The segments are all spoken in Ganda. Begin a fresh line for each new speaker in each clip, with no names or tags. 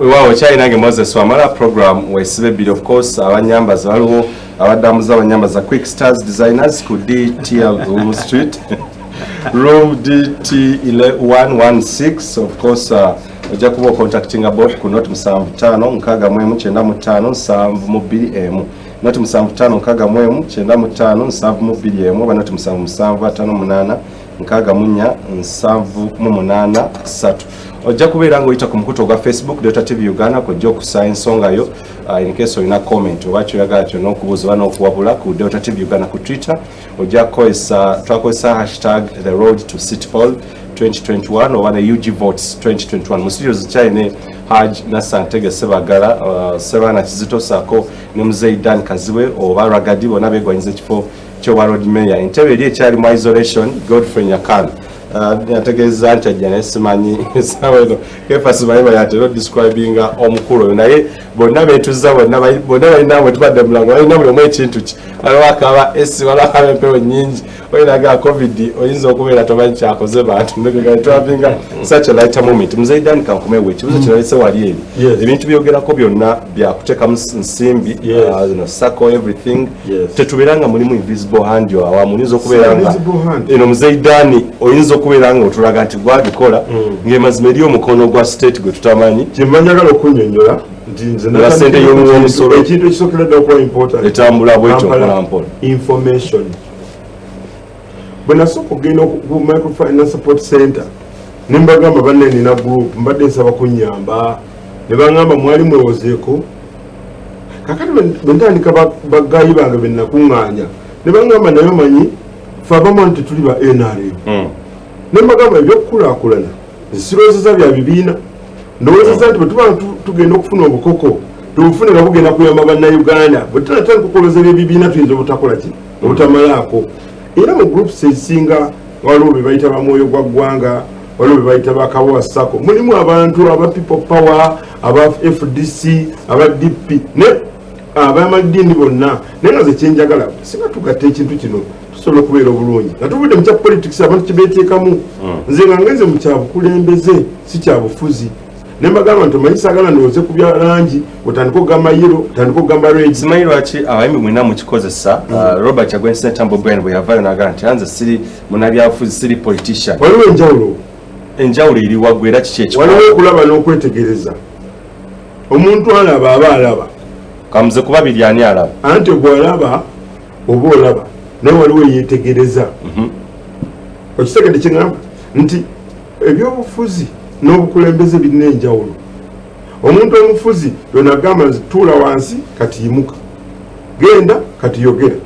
Wewawo China Moses Wamala program wesibe of course abanyambaza waliwo abadamuza abanyambaza Quick Stars Designers ku DTL Street room DT 116 of course ojja kuba contacting about ku not 75 nkaga mwemu 95 7 not 75 nkaga mwemu 95 7 oba not 77 58 nkaga munya 7 3 ojja kubeera ng'oyita ku mukutu ogwa Facebook Delta TV Uganda kujja okusaba ensonga yo in case olina comment oba kyoyagala kyonna okubuuza oba n'okuwabula ku Delta TV Uganda ku Twitter ojja twakozesa hashtag the road to City Hall 2021 oba ne UG votes 2021 mu studios kyayine Haj Nasantege Sebagala Sebana Kizito Sako ne Muzeidan Kaziwe oba Ragadi bonna beegwanyiza ekifo ky'obwa road mayor entebe eri ekyali mu isolation Godfrey Nyakana yategeza nti ajja nesimanyi saweno kefasi bayiba yatero describing omukulu naye bonna betuza bonna balina bwe tubadde mulango balina buli omu ekintu ki waliwo akaba esi waliwo akaba empewo nyingi oyinaga covid oyinza okubeera tomanyi kyakoze bantu twapinga such a lighter moment Muzeidan kankomewo ekibuzo kiralese wali eri ebintu byogerako byonna byakuteekamu nsimbi sako everything tetubeeranga mulimu invisible hand yo awamu oyinza okubeera nga eno Muzeidan oyinza okubeera nga otulaga nti gwabikola ng'emazima eri omukono gwa state gwe tutamanyi
kyemanyagala okunyonyola
sente y'omusolo
ekintu ekisokera ddala okuba important
etambula bwetyo mpolampola
information bwe nasooka okugenda ku microfinance support center ne mbagamba banne nina group mbadde nsaba kunnyamba ne baŋŋamba mwali mwewozeeko kakati bwe ntandika baggayi bange be nakuŋŋaanya ne baŋŋamba naye omanyi fe abamu nti tuli ba NRM ne mbagamba ebyokukulaakulana zisirowezeza bya bibiina ndowozeza nti bwe tuba tugenda okufuna obukoko tubufune nga bugenda kuyamba bannayuganda bwe tunatandika okukolozera ebibiina tuyinza obutakola ki obutamalaako era mu groups ezisinga waliwo be bayita ba mwoyo gwa ggwanga waliwo be bayita ba kabowa sako mulimu abantu aba people power aba FDC aba DP ne abamadiini bonna naye nga ze kyenjagala singa tugatta ekintu kino tusobola okubeera obulungi nga tuvudde mu kya politics abantu kibeeteekamu nze nga ngenze mu kyabukulembeze si kyabufuzi ne mbagamba nti omanyi saagala ndowooze ku bya langi otandika okugamba yero otandika okugamba regi
simanyi lwaki abayimbi mwina mukikozesa Robert Kyagulanyi Ssentamu Brian bwe yavaayo n'agamba nti anze siri munabyabufuzi siri politician
waliwo
enjawulo eri waggwe era kiki ekikola
waliwo okulaba n'okwetegereza omuntu alaba aba alaba
kamuze kuba biri ani alaba
anti bw'alaba oba olaba naye waliwo yeetegereza okitegedde kyeŋŋamba nti ebyobufuzi n'obukulembeze birina enjawulo omuntu omufuzi yonagamba nti tuula wansi kati yimuka genda kati yogera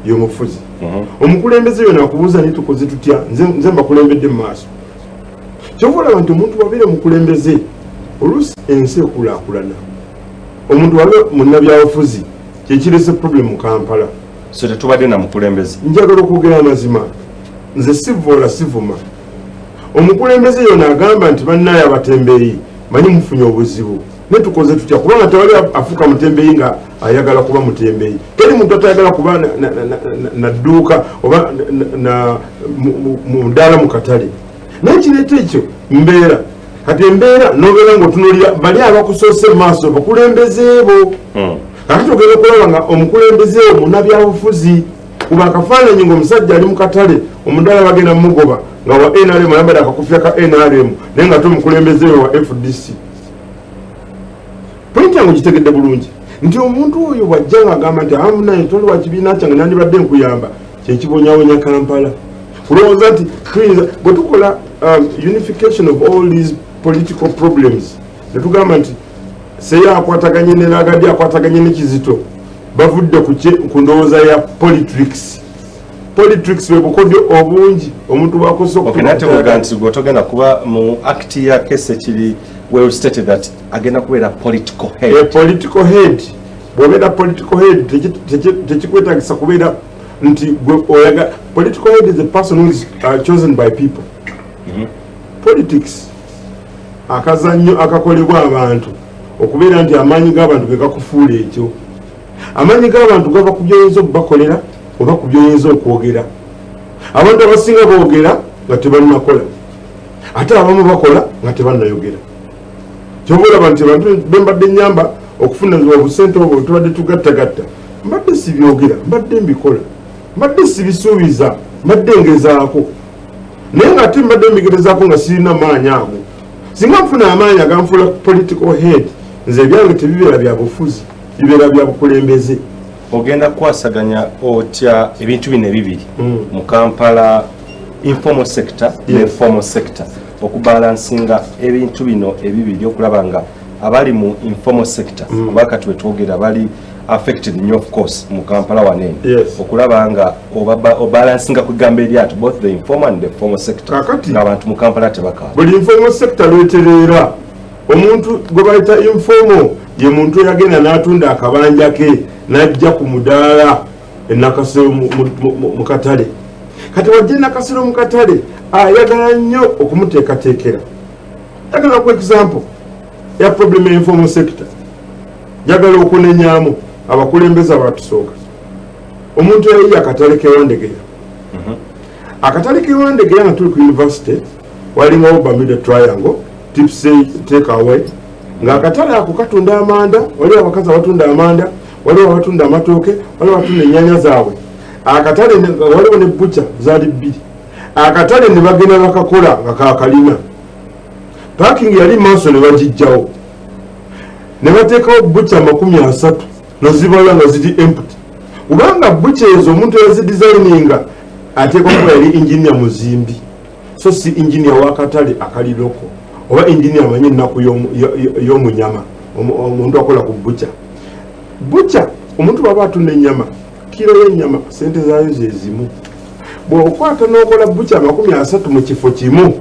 y'omufuzi omukulembeze yona akubuuza nitukoze tutya nze mbakulembedde mu maaso kyova olaba nti omuntu wabeere mukulembeze oluusi ensi ekulaakulana omuntu wabe munnabyabufuzi kyekirese problem mu Kampala
so tetubadde na mukulembeze
njagala okwogera amazima nze sivoola sivuma omukulembeze yona agamba nti bannaye abatembeeyi manyi mufunye obuzibu netukoze tutya kubanga tewali afuuka mutembeeyi nga ayagala kuba mutembeeyi teri muntu atayagala kuba na dduuka oba mu mudaala mu katale naye kireeta ekyo mbeera kati embeera nobeera ngaotunulira bali abakusoose mu maaso bakulembeze bo kakati ogenda okulaba nga omukulembeze wo munnabyabufuzi kuba akafaananyi ng'omusajja ali mu katale omudaala bagenda mugoba nga wa NRM ayambadde akakufira ka NRM naye nga tomukulembeze we wa FDC pointi yange gitegedde bulungi nti omuntu oyo bwajja ng'agamba nti amunaye toli wa kibiina kyange nandibadde nkuyamba kyekibonyawonya Kampala kulowooza nti tuyinza bwe tukola unification of all these political problems ne tugamba nti seya akwataganye ne Ragadi akwataganye ne Kizito bavudde ku ndowooza ya politics bwe bukodyo obungi omuntu bwakoze
okunatebuga nti gwotogenda kuba mu act ya kese kiri well stated that agenda kubeera political head bw'obeera political head tekikwetagisa kubeera nti oyaga political head is a person who is chosen by people politics akazannyo akakolebwa abantu okubeera nti amaanyi g'abantu ge gakufuula ekyo amaanyi g'abantu gava ku byoyinza okubakolera oba ku byoyinza okwogera abantu abasinga boogera nga tebalinakola ate abamu bakola nga tebanayogera
kyoboolaba nti abantu bembadde nyamba okufuna obusente obwo tubadde tugattagatta mbadde sibyogera mbadde mbikola mbadde sibisuubiza mbadde ngezaako naye nga ate mbadde mbigerezaako nga sirina maanyi ago singa nfuna amaanyi aganfuula political head nze ebyange tebibeera bya bufuzi bibeera bya bukulembeze.
Ogenda kukwasaganya otya ebintu bino ebibiri mu Kampala informal sector ne formal sector okubalansinga ebintu bino ebibiri okulaba nga abali mu informal sector abakati betwogera bali affected nnyo of course mu Kampala wanene okulaba nga obalansinga ku gamba eryato both the informal and the formal sector ng'abantu mu Kampala tebakala
buli informal sector lwetereera omuntu gwe bayita informal ye muntu yagenda n'atunda akabanja ke n'ajja ku mudaala enakasero mu katale kati wajja enakasero mu katale ayagala nnyo okumuteekateekera. Yagala ku example ya problem ya informal sector yagala okunenyaamu abakulembeze abatusooka omuntu yayiye akatale k'ewandegeya akatale k'ewandegeya nga tuli ku university walingawo Bermuda Triangle tips take away nga akatale ako katunda amanda waliwo abakazi abatunda amanda waliwo abatunda amatooke waliwo abatunda ennyanya zaabwe akatale waliwo ne butcha zaali bbiri akatale ne bagenda bakakola nga kakalina parking yali maaso ne bagijjawo ne bateekawo butcha 30 nozibala nga ziri empty kubanga butcha ezo omuntu yazidesigninga ateekwa kuba yali engineer muzimbi so si engineer w'akatale akali loko oba engineer amanyi ennaku y'omunyama omuntu akola ku butcha omuntu bw'aba atunda ennyama kiro y'ennyama sente zaayo ze zimu bw'okwata n'okola butcha 30 mu kifo kimu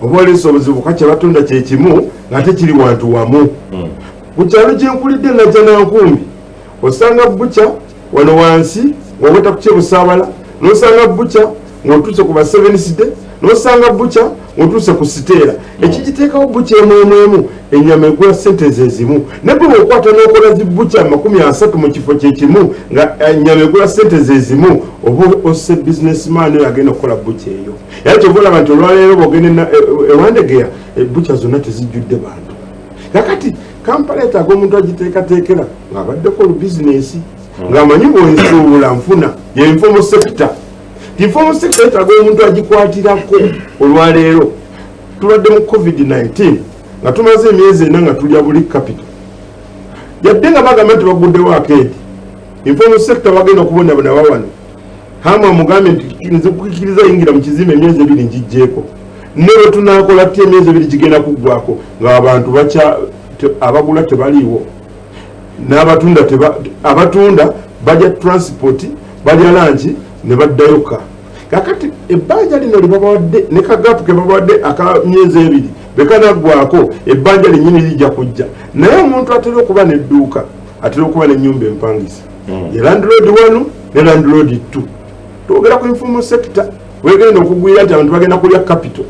oba oleesa obuzibu kakye batunda kye kimu ng'ate kiri wantu wamu ku kyalo gye nkulidde najja nankumbi osanga butcha wano wansi waweta ku kyebusaabala n'osanga butcha ng'otuuse ku ba 7 side n'osanga butcha ng'otuuse ku siteera ekigiteekawo butcha emu ennyama egula sente ze zimu nabwe bw'okwata n'okola zi butcha 30 mu kifo kye kimu nga ennyama egula sente ze zimu oba osse businessman oyo agenda okukola butcha eyo era kyova olaba nti olwaleero bw'ogenda ewandegeya butcha zonna tezijjudde bantu kakati Kampala etaaga omuntu agiteekateekera ng'abaddeko olubizinesi ng'amanyi bwensuubula nfuna ye informal sector. Informal sector etaaga omuntu agikwatirako olwaleero tubadde mu COVID-19 nga tumaze emyezi 4 nga tulya buli capital yadde nga bagamba nti baguddewo akeedi informal sector bagenda okubonabona wawano hama amugambye nti nze kukkiriza yingira mu kizimbe emyezi 2 njijjeeko ne bwe tunaakola tti emyezi 2 kigenda kuggwako ng'abantu abagula tebaliiwo abatunda bajja transport balya lanchi ne baddayoka kakati ebbanja lino libabawadde ne kagapu ke babawadde aka myezi 2 bekanaggwako ebbanja linnyini lijja kujja naye omuntu atera okuba n'edduuka atera okuba n'ennyumba empangisa ye landlord 1 ne landlord 2 twogera ku informal sector wegenda okugwira nti abantu bagenda kulya capital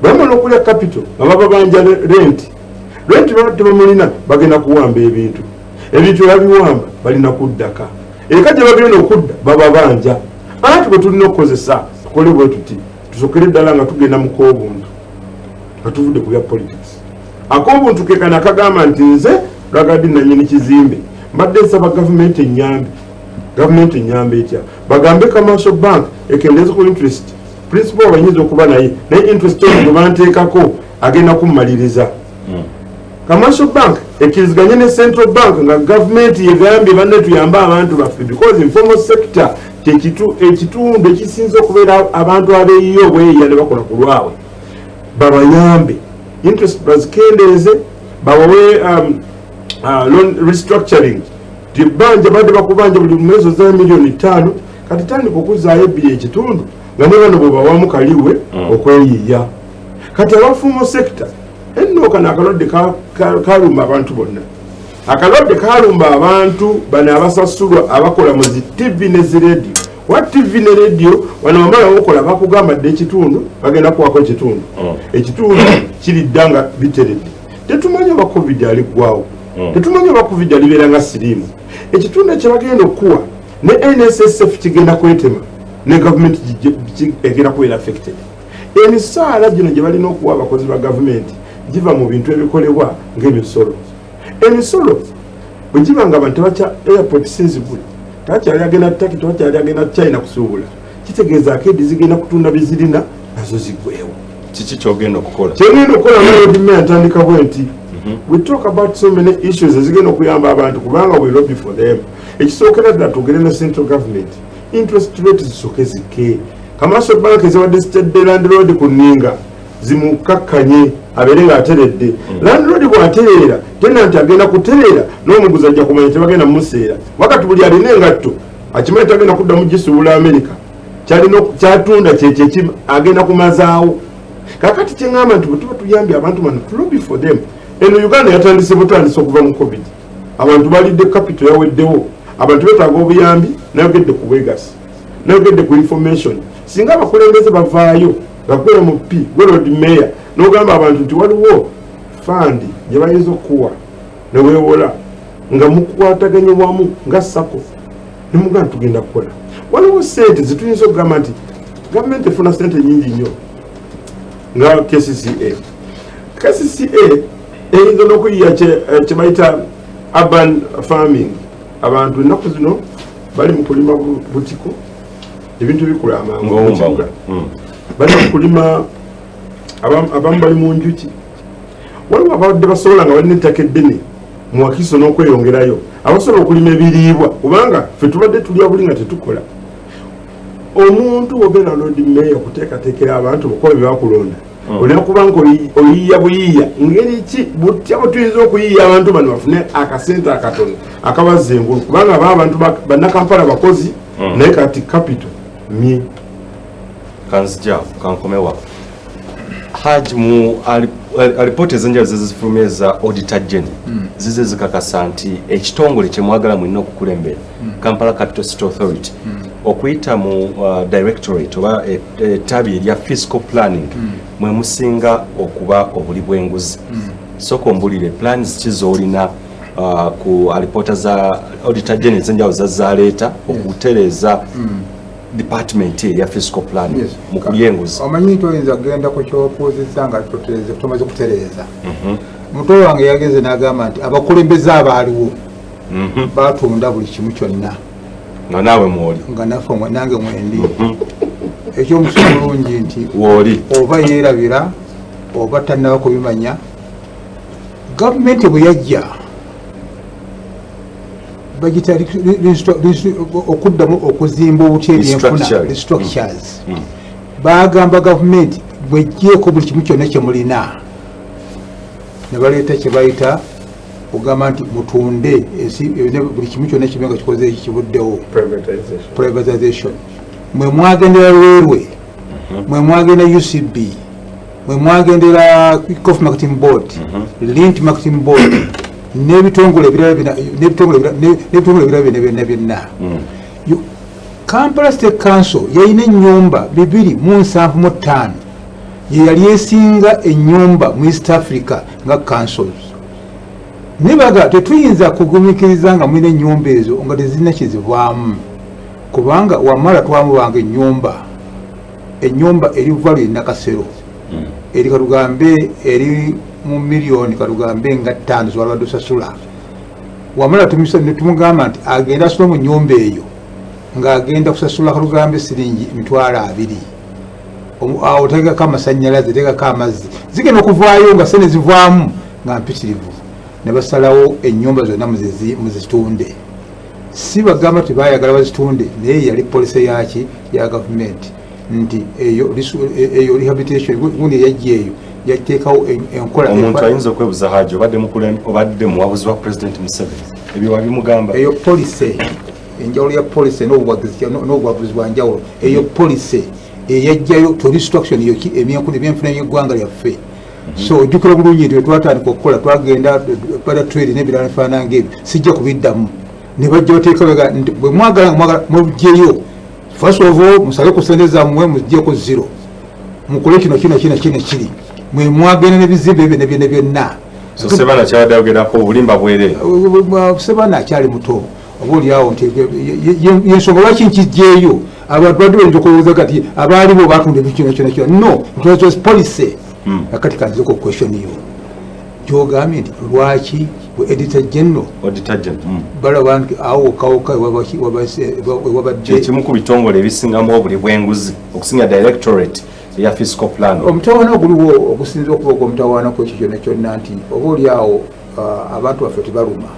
bamala okulya capital nga baba banja rent tebamulina bagenda kuwamba ebintu babiwamba balina kuddaka eka gye bagenda okudda baba banja ati bwe tulina okukozesa tukole bwe tuti tusokere ddala nga tugenda mu koobuntu nga tuvudde ku bya politics akoobuntu kekana akagamba nti nze lwagadi nanyini kizimbe mbadde nsaba gavumenti enyambe etya bagambe commercial bank ekendeze ku interest principal bayinza okuba naye interest gwe banteekako agenda kummaliriza commercial bank ekkiriziganye ne central bank nga gavumenti yegambye banne tuyambe abantu baffe because informal sector ekitundu ekisinza okubeera abantu abeeyiyo obweyiya ne bakola ku lwabwe babayambe interest bazikendeeze bawawe loan restructuring tibanja badde bakubanja buli mwezi za $5,000,000 kati tandika okuzaayo ebbiri ekitundu nga ne bano bwe bawamu kaliwe okweyiya kati abafumo sector ennokana akalwadde kalumba abantu bonna akalwadde kalumba abantu bano abasasulwa abakola mu zi TV ne zi radio wa TV ne radio wano wamala okola bakugamba dde ekitundu bagenda kuwako ekitundu ekitundu kiridda nga biteredde tetumanyi oba covid aliggwawo tetumanyi oba covid alibeera nga siriimu ekitundu ekyo bagenda okuwa ne NSSF kigenda kwetema ne gavumenti egenda kubeera affected emisaala gino gye balina okuwa abakozi ba gavumenti giva mu bintu ebikolebwa ng'emisolo. Emisolo bwe giba nga abantu tebacha airport sinzibula takyali agenda Turkey takyali agenda China kusuubula kitegeeza akedi zigenda kutunda bizirina nazo zigweewo.
Kiki kyogenda okukola?
Kyogenda okukola Lord Mayor atandika bwe nti we talk about so many issues ezigenda okuyamba abantu kubanga we lobby for them. Ekisookera ddala tugere ne central government interest rates zisooke zikke. Commercial bank eziwadde zitadde landlord ku nninga zimukakkanye abeere ng'ateredde. Landlord bw'atereera tenanti agenda kutereera n'omuguzi ajja kumanya tebagenda mumuseera wakati buli alina engatto akimanyi tagenda kudda mu gisuubula Amerika kyatunda kyekyekimu agenda kumazaawo. Kakati kyeŋŋamba nti bwe tuba tuyambye abantu bano to lobby for them. Eno Uganda yatandise butandise okuva mu COVID. Abantu balidde capital yaweddewo. Abantu betaaga obuyambi nayogedde ku bwegasi nayogedde ku information. Singa abakulembeze bavaayo gakwera mu P Lord Mayor n'ogamba abantu nti waliwo fandi gye bayinza okuwa ne weewola nga mukwataganye wamu nga sako ne mugamba tugenda kukola. Waliwo ssente zituyinza okugamba nti gavumenti efuna ssente nyingi nnyo nga KCCA. KCCA eyinza n'okuyiya kye bayita urban farming. Abantu ennaku zino bali mu kulima butiko ebintu bikula amangu bali mu kulima abamu bali mu njuki. Waliwo abadde basobola nga balina ettaka eddene mu Wakiso n'okweyongerayo abasobola okulima ebiriibwa kubanga ffe tubadde tulya buli nga tetukola. Omuntu obeera Lord Mayor okuteekateekera abantu okukola bye bakulonda olina kubanga oyiiya buyiiya ngeri ki butya bwe tuyinza okuyiiya abantu bano bafune akasente akatono akabazza engulu kubanga baba abantu bannakampala bakozi naye kati capital mye.
Kanzija kankomewa Haji mu alipooti ezenjala zezifulumya za Auditor General zize zikakasa nti ekitongole kye mwagala mulina okukulembera Kampala Capital City Authority okuyita mu directorate oba ettabi erya fiscal planning mwe musinga okuba obuli bw'enguzi. Soko mbulire plans kizoolina ku alipoota za Auditor General ezenjala zazaleeta okutereeza department ya fiscal planning mu kulyenguzi.
Omanyi toyinza kugenda ku kyopuuzizza nga tumaze kutereeza. Muto wange yageze n'agamba nti abakulembeze abaaliwo batunda buli kimu kyonna
nga naawe mwoli
nga naffe nange mwendi. Ekyomusu mulungi nti
woli
oba yeerabira oba tannaba kubimanya. Gavumenti bwe yajja bagita okuddamu okuzimba obuti ebyenfuna restructures. Bagamba gavumenti bwejjeeko buli kimu kyonna kye mulina ne baleeta kye bayita ogamba nti mutunde buli kimu kyonna kibe nga kikoze kibuddewo privatization. Mwe mwagendera Railway, mwe mwagenda UCB, mwe mwagendera Coffee Marketing Board, Lint Marketing Board n'ebitongole ebirala byonna. Kampala State Council yalina ennyumba 275 ye yali esinga ennyumba mu East Africa nga councils. Nibaga tetuyinza kugumikiriza nga mulina ennyumba ezo nga tezirina kizivaamu kubanga wamala twamubanga ennyumba eri valu enakasero eri katugambe eri mu miliyoni katugambe nga 5 z'olabadde osasula. Wamala tumugamba nti agenda asula mu nnyumba eyo ng'agenda kusasula katugambe siringi 20,000. Awo tegako amasannyalaze tegako amazzi zigenda okuvaayo nga sente zivaamu nga mpitirivu ne basalawo ennyumba zonna muzitunde. Si bagamba tebayagala bazitunde naye yali policy yaki ya gavumenti nti eyo rehabilitation gundi yajja eyo yateekawo enkola.
Omuntu ayinza okwebuza Haji obadde muwabuzi wa President Museveni ebyo wabimugamba?
Eyo policy enjawulo ya policy n'obuwabuzi bwa njawulo. Eyo policy eyajjayo to restructuring ebyenfuna by'eggwanga lyaffe. So ojjukira bulungi nti twatandika okukola twagenda bada trade n'ebirala bifaanana ng'ebyo sijja kubiddamu ne bajja bateeka nti bwe mwagala mubugyeyo first of all musale ku sente zammwe muggyeko 0 mukole kino kiri mwe mwagenda n'ebizimbe ebyo ne byonna.
So Sebana kyabadde ayogerako obulimba bwereere.
Sebana akyali muto obaoliawo nti yensonga lwaki nkijjeeyo abantu badde bayinza okulowooza kati abaaliwo batunda ebintu kino no it was policy. Akati kanziko question yo gyogambye nti lwaki editor general balaba nti awo kawuka wabadde
kimu ku bitongole ebisingamu obuli bw'enguzi okusinga directorate eya fiscal plan.
Omutawaana oguliwo okusinza okuba ogw'omutawaana kwekyo kyonna kyonna nti oba oli awo abantu baffe tebaluma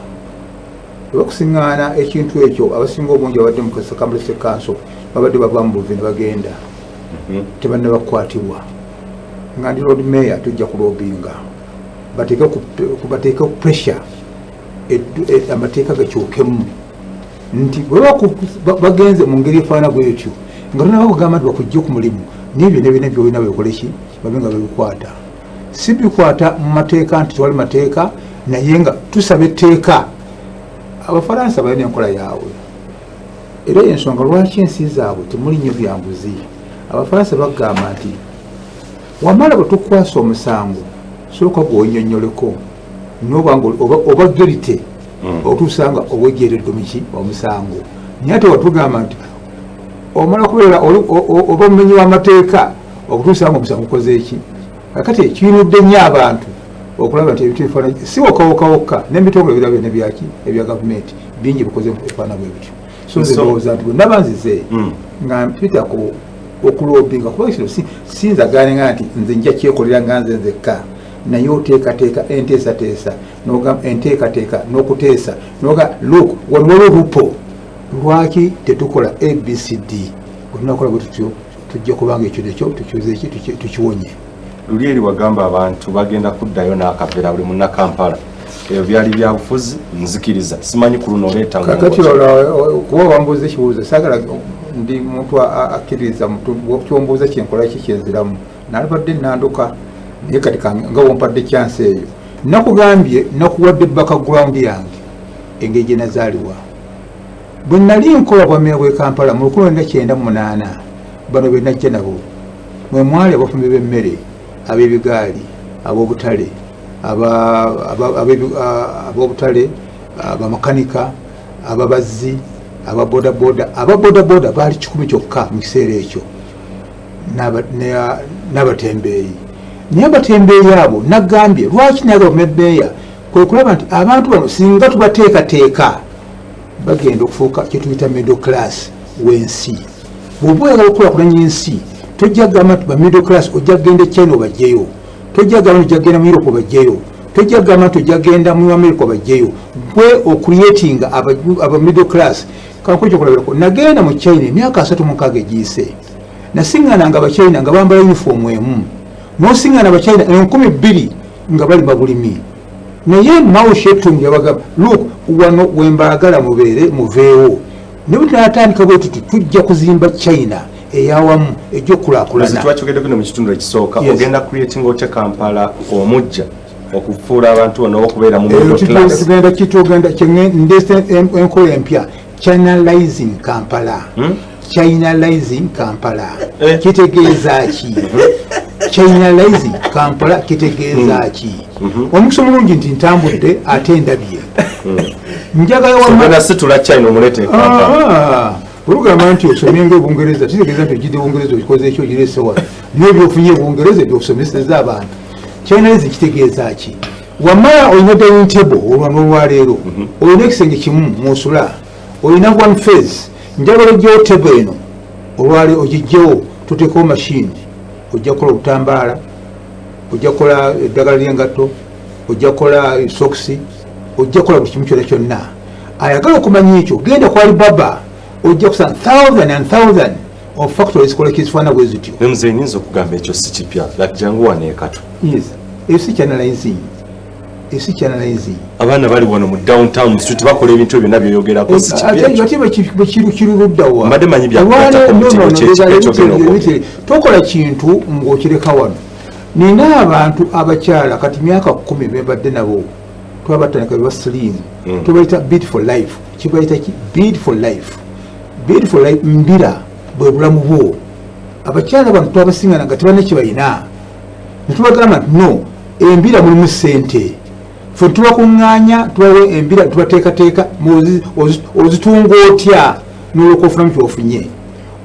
bakusiŋŋaana ekintu ekyo abasinga obungi babadde mu Kambalise Council babadde bava mu buve ne bagenda tebanne bakwatibwa nga ndi road mayor tujja kulobinga bateeke ku pressure amateeka gakyukemu nti bagenze mu ngeri efaana bwetyo nga tona bakugamba nti bakujja ku mulimu n'ebyo nebina byolina bekoleki babe nga bebikwata si bikwata mu mateeka nti tewali mateeka naye nga tusaba etteeka abafalansa balina enkola yaabwe era ensonga lwaki ensi zaabwe temuli nnyo byanguzi abafalansa bagamba nti wamala bwe tukwasa omusango sooka gwonyonyoleko nobanga oba gerite otusanga obwegeredde miki omusango naye ate watugamba nti omala kubeera oba mumenyi w'amateeka okutusanga omusango ukoze eki kakati kiyinudde nnyo abantu okulaba nti ebintu bifaana si wokawokawokka n'emitongole ebirala byonna byaki ebya gavumenti bingi bikoze efaana bwe bityo so nze ndowooza nti bwe naba nzize nga mpita ku okulobinga kuba kino sinzagaane nga nti nze nja kyekolera nga nze nzekka naye oteekateeka enteesateesa enteekateeka n'okuteesa noga look wano waliwo lupo lwaki tetukola abcd olinakola bwe tutyo tujja kubanga ekyo nekyo tukiwuze eki tukiwonye
luli eri wagamba abantu bagenda kuddayo n'akaveera buli munnakampala ebyo byali byabufuzi nzikiriza simanyi ku luno oleeta
kakati kuba wambuuza ekibuuzo saagala ndi muntu akkiririza kyombuuza kyenkola ki kyenziramu nalibadde nanduka naye kati nga wompadde kyansi eyo nakugambye nakuwadde background yange engeri gye nazaaliwa bwe nali nkola bwameya bw'e Kampala mu 1998 bano be najja nabo mwe mwali abafumbi b'emmere ab'ebigaali ab'obutale ab'obutale abamakanika ababazzi ababodaboda baali 10 kyokka mu kiseera ekyo n'abatembeeyi naye abatembeeyi abo nagambye lwaki naga mebeya kwe kulaba nti abantu bano singa tubateekateeka bagenda okufuuka kyetuyita middle class w'ensi bw'oba oyagala okukulakulanya ensi tojja kugamba nti ba middle class ojja kugenda e China obajjeyo tojja kugamba nti ojja kugenda mu Europe obajjeyo tojja kugamba nti ojja kugenda mu America obajjeyo gwe ocreatinga aba middle class kakukyo kulabirako nagenda mu China emyaka 36 egiyise nasiŋŋaananga abachina nga bambala uniform emu n'osiŋŋaana abachina 20,000 nga bali babulimi naye Mao Zedong yabagamba look wano wembaagala muveewo ne butanatandika bwe tuti tujja kuzimba China eyawamu ejjokulaakulana
twakyogeddeko ne mu kitundu ekisooka ogenda creating otya Kampala omujja okufuula abantu bano okubeera mu
tugenda kitugenda enkola empya channelizing Kampala Chinaizing Kampala kitegeeza ki Chinaizing Kampala kitegeeza ki omukiso mulungi nti ntambudde ate ndabye njagala
wamala situla China omulete Kampala
olugamba nti osomye ng'Obungereza kitegeeza nti ojjidde Obungereza okikoze ekyo girese wano n'ebyofunye Obungereza ebyokusomeseza abantu Chinaizing kitegeeza ki wamala olina dining table olwaleero olina ekisenge kimu musula olina one phase njagala ojjawo tebo eno olwali ogijjewo tuteekawo mashini ojja kukola obutambaala ojja kukola eddagala ly'engatto ojja kukola sokisi ojja kukola buli kimu kyonna kyonna ayagala okumanya ekyo genda ku Alibaba ojja kusanga 1,000 of factories kola kizifaana bwe zityo
ne muzeeyi nyinza okugamba ekyo si kipya jangu waneekato
esi channelizing esi channelizing
abaana bali wano mu downtown street bakola ebintu byonna byoyogerako si kipya
kiruddawa
mbadde manyi byakyekyo
tokola kintu ng'okireka wano nina abantu abakyala kati myaka 10 bembadde nabo twabatandika beba slim tubayita bid for life kibayita ki bid for life mbira bwe bulamu bwo abakyala bano twabasingana nga tebalina kibayina netubagamba nti no embira mulimu ssente fe tubakuŋŋaanya tubawe embira tubateekateeka ozitunga otya n'olwoka ofunamu kyofunye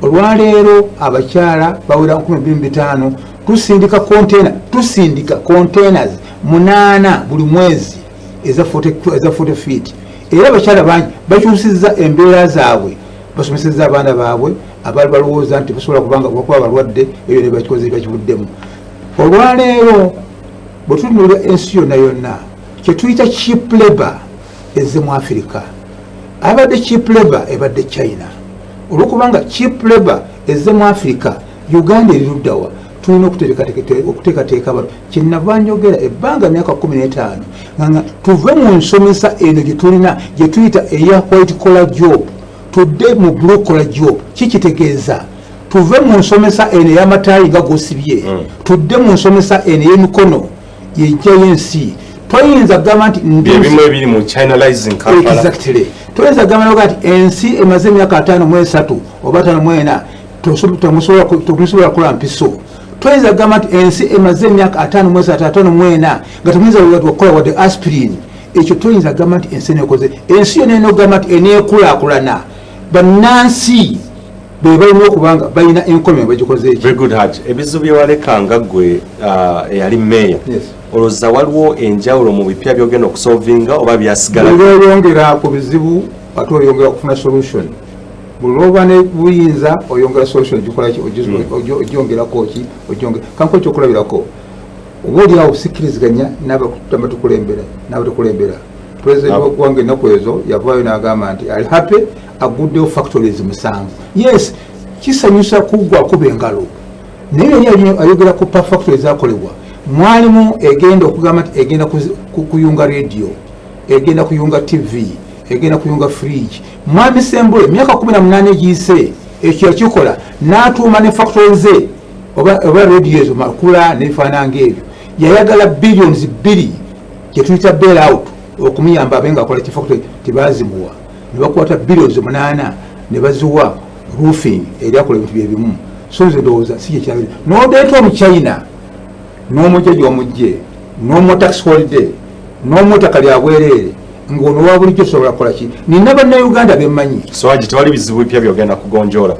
olwaleero abakyala bawera 25,000 tusindika containers 8 buli mwezi eza 40 feet. Era abakyala bangi bakyusizza embeera zaabwe, basomesezza abaana baabwe abaali balowooza nti basobola kubanga bakuba balwadde eyo ne bakikoze bakibuddemu. Olwaleero bwe tutunulira ensi yonna yonna kye tuyita cheap labor ezze mu Afirika. Abadde cheap labor ebadde China. Olwokubanga cheap labor ezze mu Afirika, Uganda eri luddawa, tulina okuteekateeka abantu. Kyenava njogera ebbanga myaka 15 nga tuve mu nsomesa eno gye tulina gye tuyita eya white collar job tudde mu blue collar job. Kikitegeeza tuve mu nsomesa eno ey'amataali nga gosibye tudde mu nsomesa eno ey'emikono yejja y'ensi. Toyinza gamba nti
ebimu ebiri mu Chinalizing Kampala.
Exactly. Toyinza gamba nti ensi emaze emyaka 5 oba 5 tomusobola kukola mpiso. Toyinza gamba nti ensi emaze emyaka 5 nga tomuyinza okukola wadde aspirin. Ekyo toyinza gamba nti ensi nekoze. Ensi yonna enogamba nti eneekulaakulana bannansi be balina okubanga balina enkomyo bagikoze eki.
Very good Haj. Ebizibu bye walekanga gwe eyali meeya. Olowooza waliwo enjawulo mu bipya byogenda okusolvinga oba byasigala?
Buli lw'oyongera ku bizibu ate oyongera okufuna solution. Buli lw'oba ne buyinza oyongera solution gikola ki ogyongerako ki ogyongera. Kanko ekyokulabirako oba oli awo sikkiriziganya n'abatukulembera. President w'eggwanga ennaku ezo yavaayo n'agamba nti ali happy aguddewo factories 7. Yes, kisanyusa kuggwa akuba engalo. Naye yali ayogera ku factories zakolebwa. Mwalimu egenda okugamba nti egenda kuyunga radio, egenda kuyunga TV, egenda kuyunga fridge. Mwami Sembule myaka 18 giyise ekyo yakikola n'atuuma ne factories ze oba radio ezo makula n'ebifaanana ng'ebyo. Yayagala billions 2 gye tuyita bail out okumuyamba abenga akola kifactory tibazimuwa. Ne bakwata billions 8 ne baziwa roofing eri akola ebintu bye bimu. So nze ndowooza si kyekyabiri. N'odeeta omu China n'omujjaji omujje n'omu tax holiday n'omutaka lya bwereere ng'ono wa bulijjo sobola kukola ki. Nina bannayuganda bemmanyi.
So Hajji tewali bizibu bipya byogenda kugonjoola?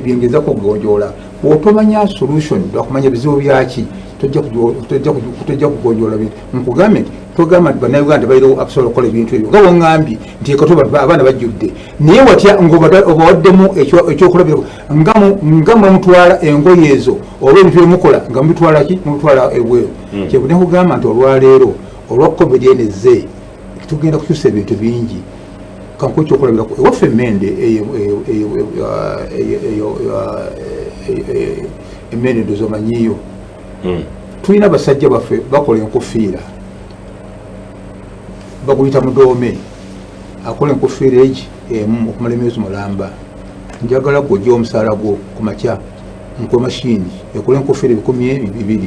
Byengeza kugonjoola. Bw'otomanya solution lwakumanya bizibu byaki tojja kugonjoola bintu. Nkugambe nti togamba nti bannayuganda balina akusobola okukola ebintu ebyo nga bw'oŋŋambye nti abaana bajjudde naye watya ng'obawaddemu ekyokulabirako nga mwemutwala engoye ezo oba ebintu byemukola nga mubitwala ki mubitwala ebweru. Kyevu ne kugamba nti olwaleero olwa covid enezze tugenda kukyusa ebintu bingi. Kanko ekyokulabirako ewaffe emmende emmende ndozomanyiyo. Tulina basajja baffe bakola enkofiira baguyita mudoome akola enkofiira egi emu okumala emyezi mulamba. Njagala gwojja omusaala gwo ku makya nko mashini ekola enkofiira 200.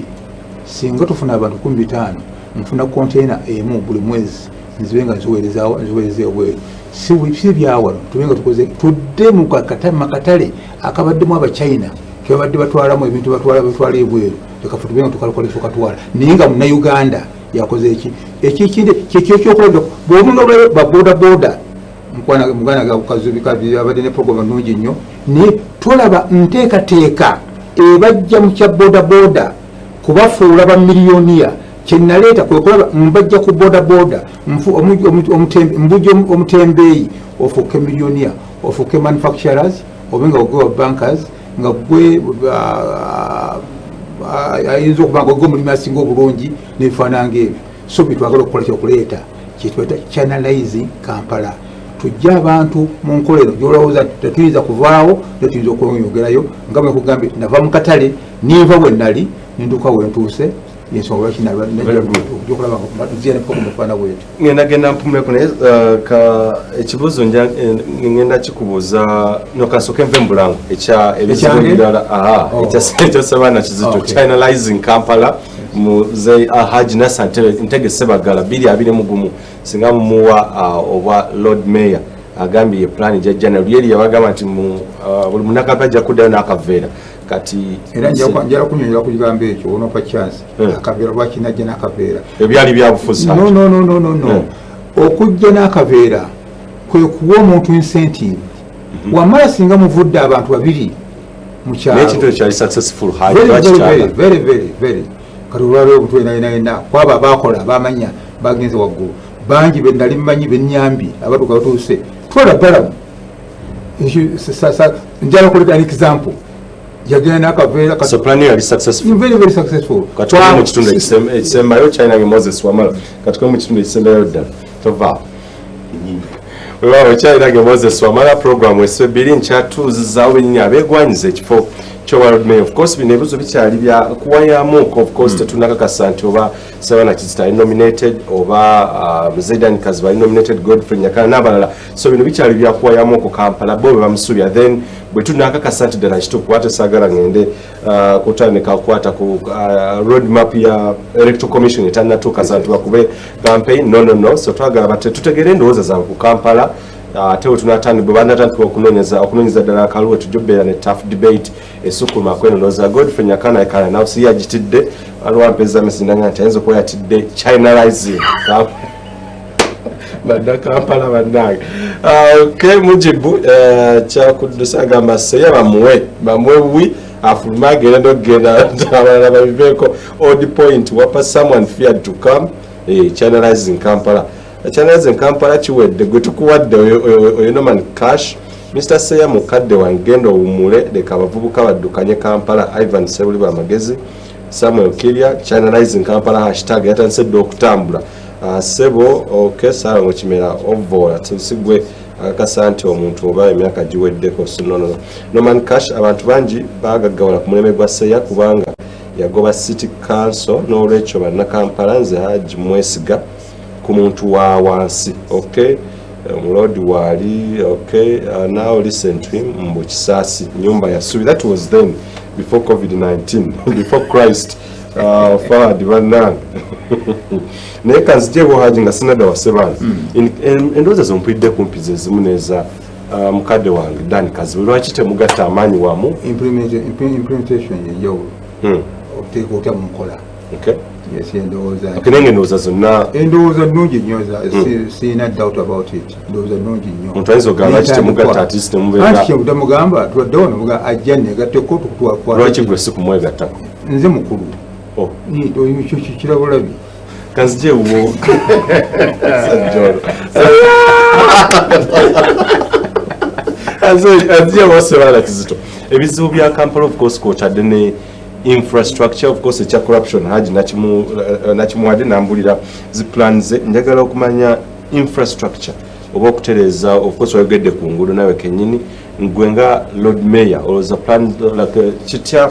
Singa tufuna abantu 15 nfuna konteina emu buli mwezi nzibe nga nziweereza ebweru. Si byawano tubenga tukoze tudde mu makatale akabaddemu abachina kebadde batwalamu ebintu batwala ebweru. Leka tubenga tukalokola tukatwala naye nga munnayuganda yakoze ekikindi kyekyokulabira bw'omunga baboda mugana gakazubika byabadde ne program nnungi nnyo ne tulaba nteekateeka ebajja mu kya boda kubafuula bamiliyoniya. Kyenaleeta kwe kulaba mbajja ku boda mbujja omutembeeyi ofuuke miliyoniya ofuuke manufacturers obenga ogwe wa bankers nga gwe ayinza okuba nga ogwe omulimu asinga obulungi n'ebifaanana ng'ebyo. So bitwagala okukola kyokuleeta kyetweta Channelizing Kampala. Tujja abantu mu nkola eno gyolowooza tetuyinza kuvaawo tetuyinza okweyongerayo nga bwe nkugambye nava mu katale ninva bwe nnali ninduka we ntuuse yensonga
ngenda mpumuleko naye ekibuuzo ngenda kikubuuza nokasoke nve mbulango ebizibu ebirala ekyasebaana kizito Channelizing Kampala muze Hajji Nasser Ntege Sebagala 2021 singa mumuwa oba Lord Mayor agambye ye plan jajjana lyeri yabagamba nti buli munakapa ajja kuddayo n'akaveera kati
era njala kunyonyola ku kigambo ekyo onopa chance akaveera lwakinajja n'akaveera
ebyali byabufuzi.
No. Okujja n'akaveera kwe kuwa omuntu incentive. Wamala singa muvudde abantu babiri mu kyalo
n'ekintu ekyali successful
very kati olwaliwo obutwenayina kwaba abakola bamanya bagenze waggulu bangi benali mmanyi benyambi abatuuka batuuse twala balamu njala kuleta an example yagenda n'akaveera
so plan yali successful
very successful
katika mu kitundu ekisembayo China nge Moses Wamala katika mu kitundu ekisembayo ddala tova wewe China nge Moses Wamala program esebiri nkyatuuzizaawo ennyo abeegwanyiza ekifo World Mayor. Of course binebuzo bikyali bya kuwayamu of course tetunakakasa nti oba Sabana Kizita nominated oba Zaidan Kazba nominated Godfrey Nyakana n'abalala so bino bikyali bya kuwayamu ku Kampala bo bamusubya then bwe tunakakasa nti ddala kituufu kwate saagala ngende kutandika kukwata ku road map ya electoral commission etannatuuka santi bakube campaign no so twagala bate tutegere endowooza zaabwe ku Kampala tewe tunatandika banatandika okunoonyeza ddala akaluwe tujobera ne tough debate esukuma kwenoza Godfrey Nyakana ekala nawe si yagitidde aliwo ampeza mesindanga nti ayinza okuba yatidde Chinaizing badda Kampala bannange ke mujibu kyakudusa agamba seya bamuwe buwi afuluma agenda n'okugenda abalala babiveeko odd point wapa someone feared to come Chinaizing Kampala Chinaizing Kampala kiwedde gwe tukuwadde oyo Norman Cash Mr. Seya mukadde wangendo umule leka abavubuka baddukanye Kampala Ivan Sebuliba Magezi Samuel Kiria Chinaizing Kampala hashtag yatansedde okutambula sebo okesa ngo kimera ovola tusigwe akakasa nti omuntu oba emyaka giweddeko sinono Norman Cash abantu bangi bagagawala ku muleme gwa Seya kubanga yagoba City Council n'olwekyo banna Kampala nze Haji mwesiga ku muntu wa wansi okay Lord wali okay now listen to him mbo kisasi nyumba ya subi that was then before COVID-19 before Christ forward banana neka nzijebo Haji nga sinada wasebana endoza zompidde kumpize zimuneza mukadde wange Dan Kazi lwaki temugatta amanyi wamu
implementation yo oteko ta mukola
okay
yes endowooza
akenenge ndowooza zonna
endowooza nnungi nnyo sina doubt about it ndowooza nnungi nnyo
omuntu ayinza okugamba lwaki temugatta at least temubeera
anti kyemudamugamba tuwaddewo nemuga ajja negatteko tukutwakwa
lwaki gwe si kumwegattako
nze mukulu kirabulabi
kanzijewo sajjolo anzijewo sebala Kizito ebizibu bya Kampala of course kwotadde ne infrastructure of course ekya corruption Haji nakimuwadde nambulira zi plans njagala okumanya infrastructure oba okutereeza of course wayogedde ku nguudo nawe kennyini ngwe nga Lord Mayor olowooza plan like kitya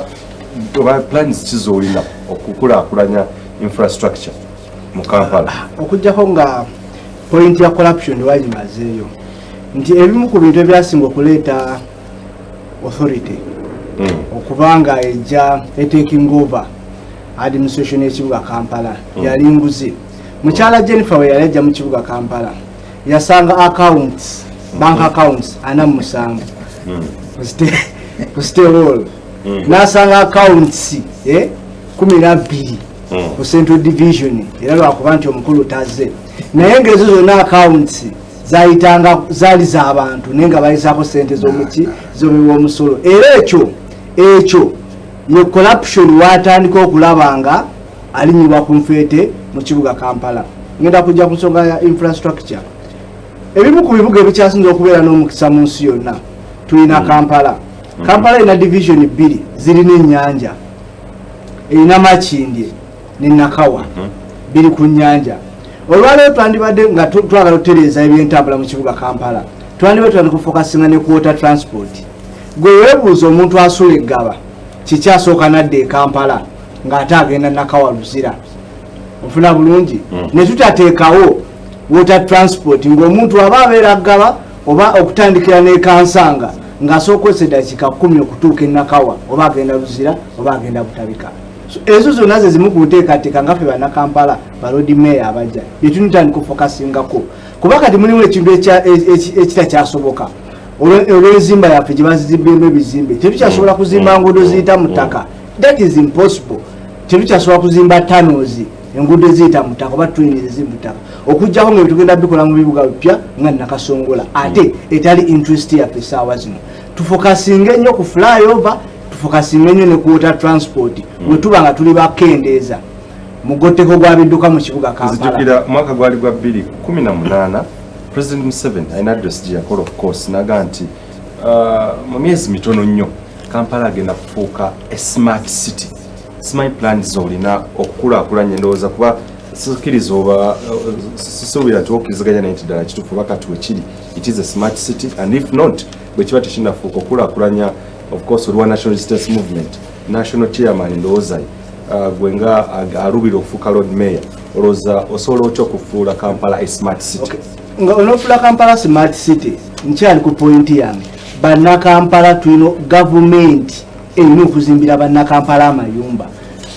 oba plans kizoolina okukulaakulanya infrastructure mu Kampala
okujjako nga point ya corruption wagimazeeyo nti ebimu ku bintu ebyasinga okuleeta authority okubanga ejja taking over administration y'ekibuga Kampala yali nguzi mukyala Jennifer we yali ajja mu kibuga Kampala yasanga accounts bank accounts ana musanvu ku stay hall nasanga accounts 12 ku Central Division era lwakuba nti omukulu tazze naye ngezo zonna accounts zayitanga zali z'abantu naye nga bayisaako sente z'omuwi omusolo era ekyo ye corruption watandika okulaba nga alinyibwa ku nfeete mu kibuga Kampala. Ngenda kujja ku nsonga ya infrastructure ebimu ku bibuga ebikyasinza okubeera n'omukisa mu nsi yonna tulina Kampala. Kampala ina division 2 zirina ennyanja erina Makindye ne Nakawa biri ku nnyanja. Olwaleero twandibadde nga twagala okutereeza ebyentambula mu kibuga Kampala twandibadde tufokasinga ne ku water transport. Gwe weebuuza omuntu asula eggaba kikyasooka nadde e Kampala ng'ate agenda Nakawa Luzira ofuna bulungi ne tutateekawo water transport ng'omuntu aba abeera ggaba oba okutandikira ne Kansanga ng'asookozesa eddakiika 10 okutuuka e Nakawa oba agenda Luzira oba agenda Butabika. Ezo zonna ze zimu ku nteekateeka nga ffe banna Kampala balodi meya abajja bye tunitandika okufokasingako kuba kati mulimu ekintu ekitakyasoboka olw'enzimba yaffe gye bazizimbemu ebizimbe tetukyasobola kuzimba nguudo ziyita mu ttaka. That is impossible. Tetukyasobola kuzimba tunnels enguudo eziyita mu ttaka oba trains eziri mu ttaka okuggyako nga tugenda bikola mu bibuga bipya nga Nakasongola ate etali interest yaffe essaawa zino. Tufokasinge ennyo ku flyover tufokasinge nnyo ne ku water transport bwe tuba nga tuli bakendeeza mugoteko gwa bidduka mu kibuga Kampala.
Zijukira mwaka gwali gwa 2018 President Museveni alina address gye yakola of course naga nti mu myezi mitono nnyo Kampala agenda kufuuka a smart city. Smart plan zolina okukulaakulanya endowooza kuba sikiriza oba sisuubira nti okkiriziganya naye nti ddala kituufu bakati wekiri it is a smart city and if not bwe kiba tekinafuuka okukulaakulanya of course olwa national resistance movement national chairman ndowooza gwe nga alubira okufuuka Lord Mayor olowooza osobola otya okufuula Kampala a smart city.
Nga onofuula Kampala smart city nkyali ku point yange bannakampala tulina gavumenti erina okuzimbira bannakampala amayumba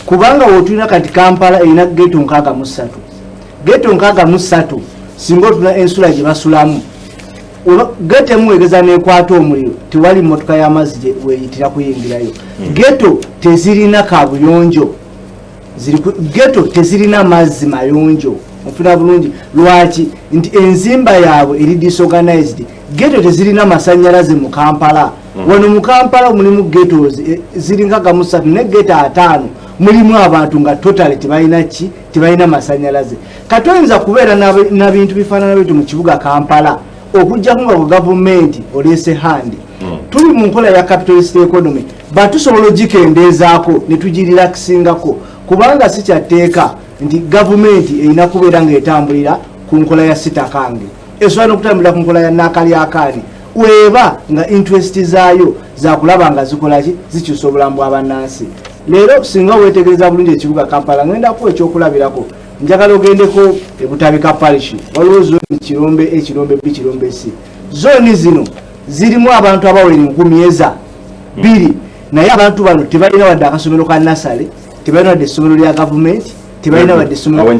kubanga wotulina kati Kampala erina geto 63 geto 63 singa otulina ensula gye basulamu geto emu egeza nekwata omuliro tewali mmotoka y'amazzi weyitira kuyingirayo geto tezirina kabuyonjo geto tezirina mazzi mayonjo ofuna bulungi lwaki nti enzimba yaabwe eri disorganized geto tezirina masanyalaze mu Kampala wano mu Kampala mulimu getos ziringa gamusatu ne geto 5 mulimu abantu nga totally tebalina masanyalaze katoyinza kubeera na bintu bifaanana bitu mu kibuga Kampala okujja nga gavumenti olese handi tuli mu nkola ya capitalist economy batusobola ogikendeezaako ne tugirelaxingako kubanga si kyateeka nti gavumenti erina kubeera ng'etambulira ku nkola ya sitakange esobola n'okutambulira ku nkola ya naakalyaakaani weba nga interest zaayo zakulaba nga zikolaki zikyusa obulamu bw'abannansi. Leero singa weetegereza bulungi ekibuga Kampala ngenda kuwa ekyokulabirako njagala ogendeko ebutabika parish waliwo zooni Kirombe A Kirombe B Kirombe C zooni zino zirimu abantu abawera 10,200 naye abantu bano tebalina wadde akasomero ka nasale tebalina wadde essomero lya gavumenti tebalina wadde essomero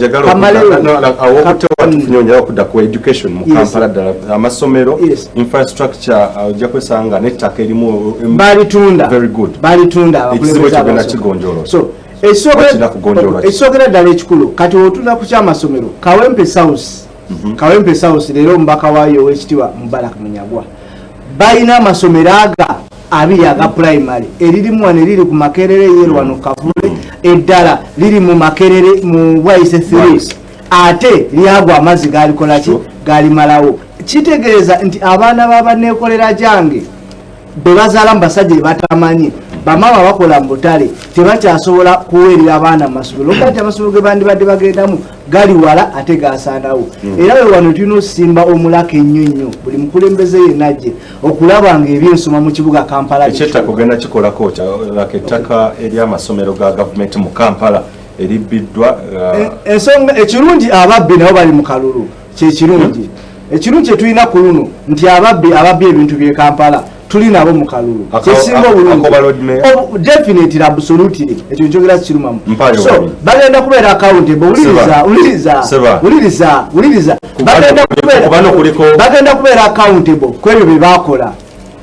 okudda ku education mu Kampala ddala amasomero infrastructure ojja kwesanga n'ettaka erimu
balitunda so ekisookera ddala ekikulu kati otunda ku kyamasomero Kawempe South leero omubaka waayo ow'ekitiibwa Mubarak Munyagwa balina amasomero abiri aga primary eririmu wano eriri ku Makerere yero wano Kavule eddala liri mu Makerere mu Bwaise 3 ate lyagwa amazzi galikolaki galimalawo kitegeeza nti abaana babaneekolera jange bebazaala mu basajja batamanyi bamama bakola mu butale tebakyasobola kuweerera abaana mu masomero kati amasomero ge bandibadde bagendamu gali wala ate gasaanawo era we wano tulina osimba omulaka ennyo nnyo buli mukulembeze yenajje okulaba nga ebyensoma mu kibuga Kampala
ekyettaka ogenda kikolako ettaka ery'amasomero ga gavumenti mu Kampala eribiddwa
ensonga ekirungi ababbi nabo bali mu kalulu kyekirungi ekirungi kyetulina ku luno nti ababbi ebintu by'e Kampala tuli nabo mu kalulu kyesinga obulungi definitely absolutely ekyo njogera kirumamu so bagenda kubeera accountable uliriza bagenda kubeera accountable kwebyo bye bakola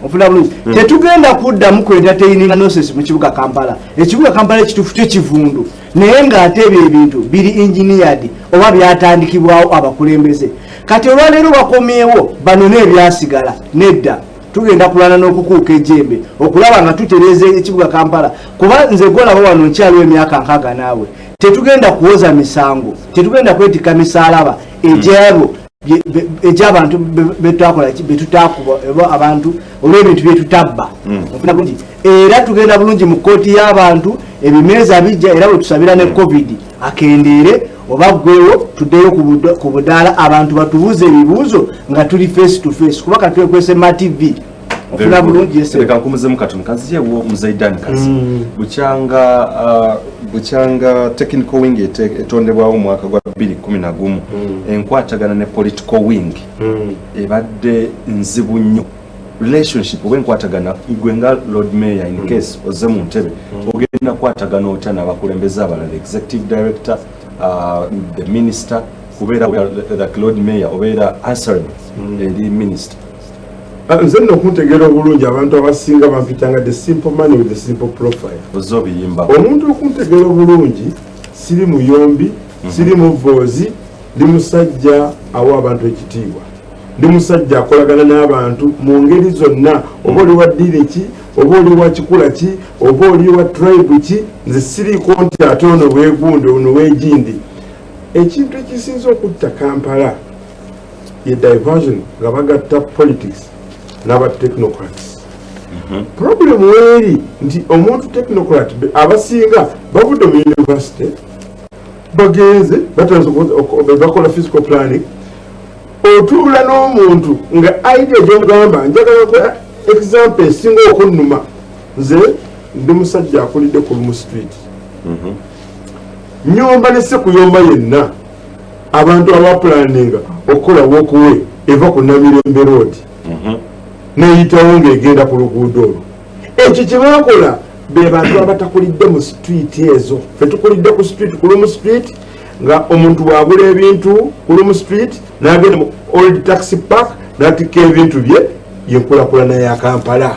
ofuna bulungi tetugenda kuddamu ku entertaining nonsense mu kibuga Kampala ekibuga Kampala ekituufu kyo kivundu naye ng'ate ebyo ebintu biri engineered oba byatandikibwawo abakulembeze kati olwaleero bakomyewo banone ebyasigala nedda tugenda kulwana n'okukuuka ejjembe okulaba nga tutereeza ekibuga Kampala kuba nze golaba wano nkyaliwo emyaka 6 naawe tetugenda kuwoza misango tetugenda kwetika misaalaba egy'abantu betwakola betutakuba abantu olw'ebintu byetutabba ofuna bulungi era tugenda bulungi mu kkooti y'abantu ebimeeza bijja era bwe tusabira ne covid akendeere oba gwewo tuddeyo ku budaala abantu batubuuze ebibuuzo nga tuli face to face kuba katwekwese ma TV ofuna bulungi
reka nkumuzemu katono kaziyewo Muzaidan kazi bukyanga technical wing etondebwawo mu mwaka gwa 2011 enkwatagana ne political wing ebadde nzibu nnyo relationship obwenkwatagana gwenga Lord Mayor in case oze mu ntebe ogenda kwatagana otya n'abakulembeze abalala executive director the minister kubeera like Lord Mayor obeera answering the minister
nze nno okuntegeera obulungi abantu abasinga bampitanga the simple man with the simple profile
ozobiyimba
omuntu okuntegeera obulungi siri muyombi siri muvoozi ndi musajja awa abantu ekitiibwa ndi musajja akolagana n'abantu mu ngeri zonna oba oli wa ddiini ki oba oli wa kikula ki oba oli wa tribe ki nze siriiko nti ate ono weegunde ono weegindi. Ekintu ekisinza okutta Kampala ye diversion nga bagatta politics n'aba technocrats. Problem weeri nti omuntu technocrat abasinga bavudde mu university bagenze bakola physical planning, otuula n'omuntu nga idea gyogamba njagala kwa example esinga okunnuma. Nze ndi musajja akulidde ku Lumu Street. Nyomba ne sekuyomba yenna abantu abaplaninga okukola walkway eva ku Namirembe Road neyitawo ng'egenda ku luguudo olwo. Ekyo kye bakola be bantu abatakulidde mu street ezo. Fe tukulidde ku street ku Lumu Street nga omuntu bwagula ebintu ku Lumu Street n'agenda mu Old Taxi Park n'atikka ebintu bye yenkulakulana ya Kampala.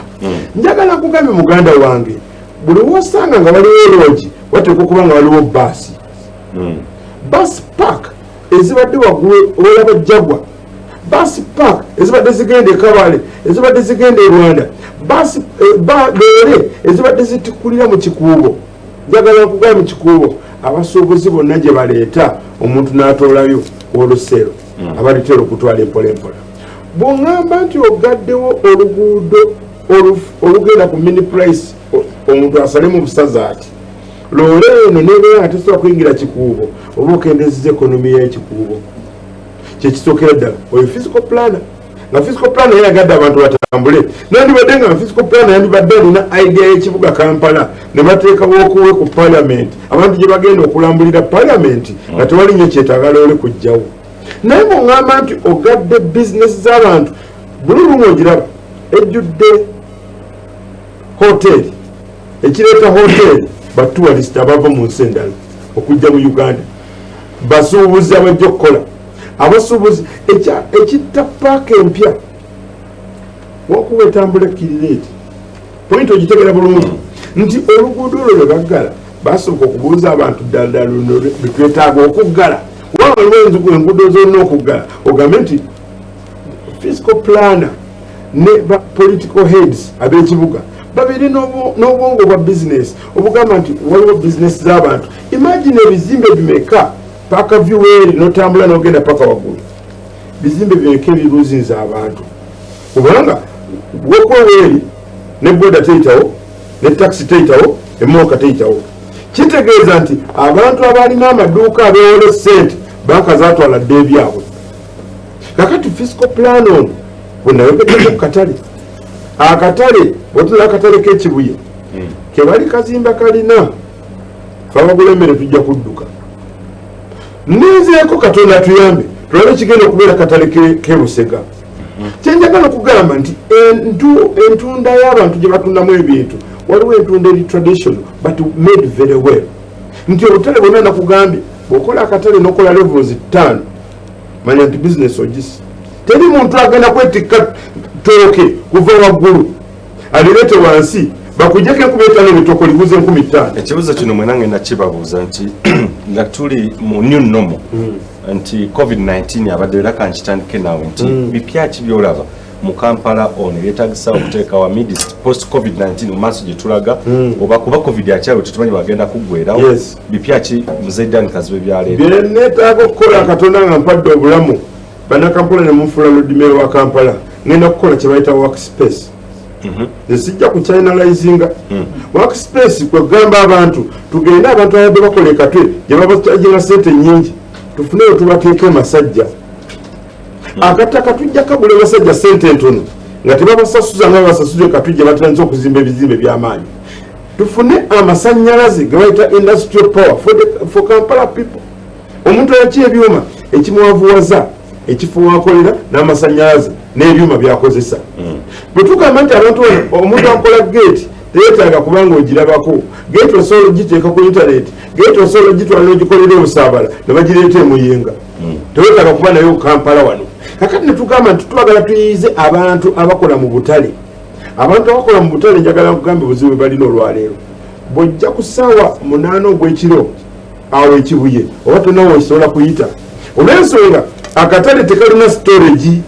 Njagala kugambye muganda wange buli wosanga nga waliwo lodge wateekwa okuba nga waliwo baasi. Bus park ezibadde waggulu olaba Jagwa, bus park ezibadde zigenda e Kabale, ezibadde zigenda e Rwanda, bus loole ezibadde zitikulira mu Kikuubo. Njagala kugambye mu Kikuubo abasuubuzi bonna gye baleeta omuntu n'atoolayo olusero abalitera okutwala empolempola. Bw'oŋŋamba nti ogaddewo oluguudo olugenda ku mini price omuntu asalemu busaza ati loole eno nebeera nga tesobola kuyingira Kikuubo oba okendezeza ekonomi y'ekikuubo. Kyekisookera ddala oyo physical planner nga physical planner yagadde abantu batambule nandibadde nga physical planner yandibadde alina idea y'ekibuga Kampala ne bateekawo okuwe ku parliament abantu gye bagenda okulambulira parliament nga tewali nnyo kyetaaga loole kujjawo. Naye bw'oŋŋamba nti ogadde bizinesi z'abantu buli lumu ogiraba ejjudde hoteri ekireeta hoteri batuwalisita abava mu nsi endala okujja mu Uganda basuubuzi abajja okukola abasuubuzi ekitta paaka empya wakuba etambula Kirireeti point ogitegera bulungi nti oluguudo olwo lwe baggala basooka okubuuza abantu ddala luno betwetaaga okuggala waliwo enguudo zolina okuggala ogambe nti physical planner ne ba political heads ab'ekibuga babiri n'obwongo bwa business obugamba nti waliwo business z'abantu. Imagine ebizimbe bimeka paka viweri notambula n'ogenda paka waggulu bizimbe bimeka ebiruzinza abantu kubanga wokweweri ne boda teyitawo ne taxi teyitawo emmotoka teyitawo. Kitegeeza nti abantu abalina amaduuka abeewola ssente banka zaatwala dde ebyabwe. Kakati physical plan ono bwenayogeddeko ku katale akatale otula akatale k'ekibuye kebali kazimba kalina twabagula emmere tujja kudduka ninzeeko Katonda atuyambe tulabe kigenda okubeera katale k'Ebusega. Kyenjagala okugamba nti entunda y'abantu gye batundamu ebintu waliwo entunda eri traditional but made very well. Nti obutale bwonna nakugambye bw'okola akatale n'okola levels 5 manya nti business ogisi. Teri muntu agenda kwetikka tooke kuva waggulu alireete wansi bakujjako 15 ebitoko liguze 15.
Ekibuzo kino mwena ngenda kibabuuza nti nga tuli mu new normal nti COVID-19 abadde era kankitandike naawe nti bipya ki byolaba mu Kampala ono yeetagisa okuteeka wa midst post COVID-19 mu maaso gye tulaga oba kuba COVID akyalo tetumanyi bagenda kuggwerawo bipya ki Muzeydan Kazibe byaleeta
bye neetaaga okukola Katonda nga mpadde obulamu bannakampala ne munfuula Lodimero wa Kampala ngenda kukola kye bayita workspace. Nesijja ku chinalizinga workspace kwe kugamba abantu tugende abantu abadde bakola ekatwe gye babakyajinga ssente nnyingi tufuneyo tubateeke masajja akataka tujja kagula basajja ssente ntono nga tebabasasuza nga babasasuza katwe gye batandise okuzimba ebizimbe by'amaanyi. Tufune amasannyalaze ge bayita industrial power for Kampala people. Omuntu ayaki ebyuma ekimuwavuwaza ekifo wakolera n'amasannyalaze n'ebyuma byakozesa. Bwe tugamba nti abantu omuntu akola gate teyeetaaga kubanga ogirabako gate osobola ogiteeka ku internet gate osobola ogitwala n'ogikolera obusaabala ne bagireeta emuyenga teweetaaga kuba nayo Kampala wano. Kakati ne tugamba nti twagala tuyiize abantu abakola mu butale. Abantu abakola mu butale njagala kugamba buzibu bwe balina olwaleero bw'ojja ku ssaawa 8 ogw'ekiro awo ekibuye oba tonawo osobola kuyita olw'ensonga akatale tekalina storage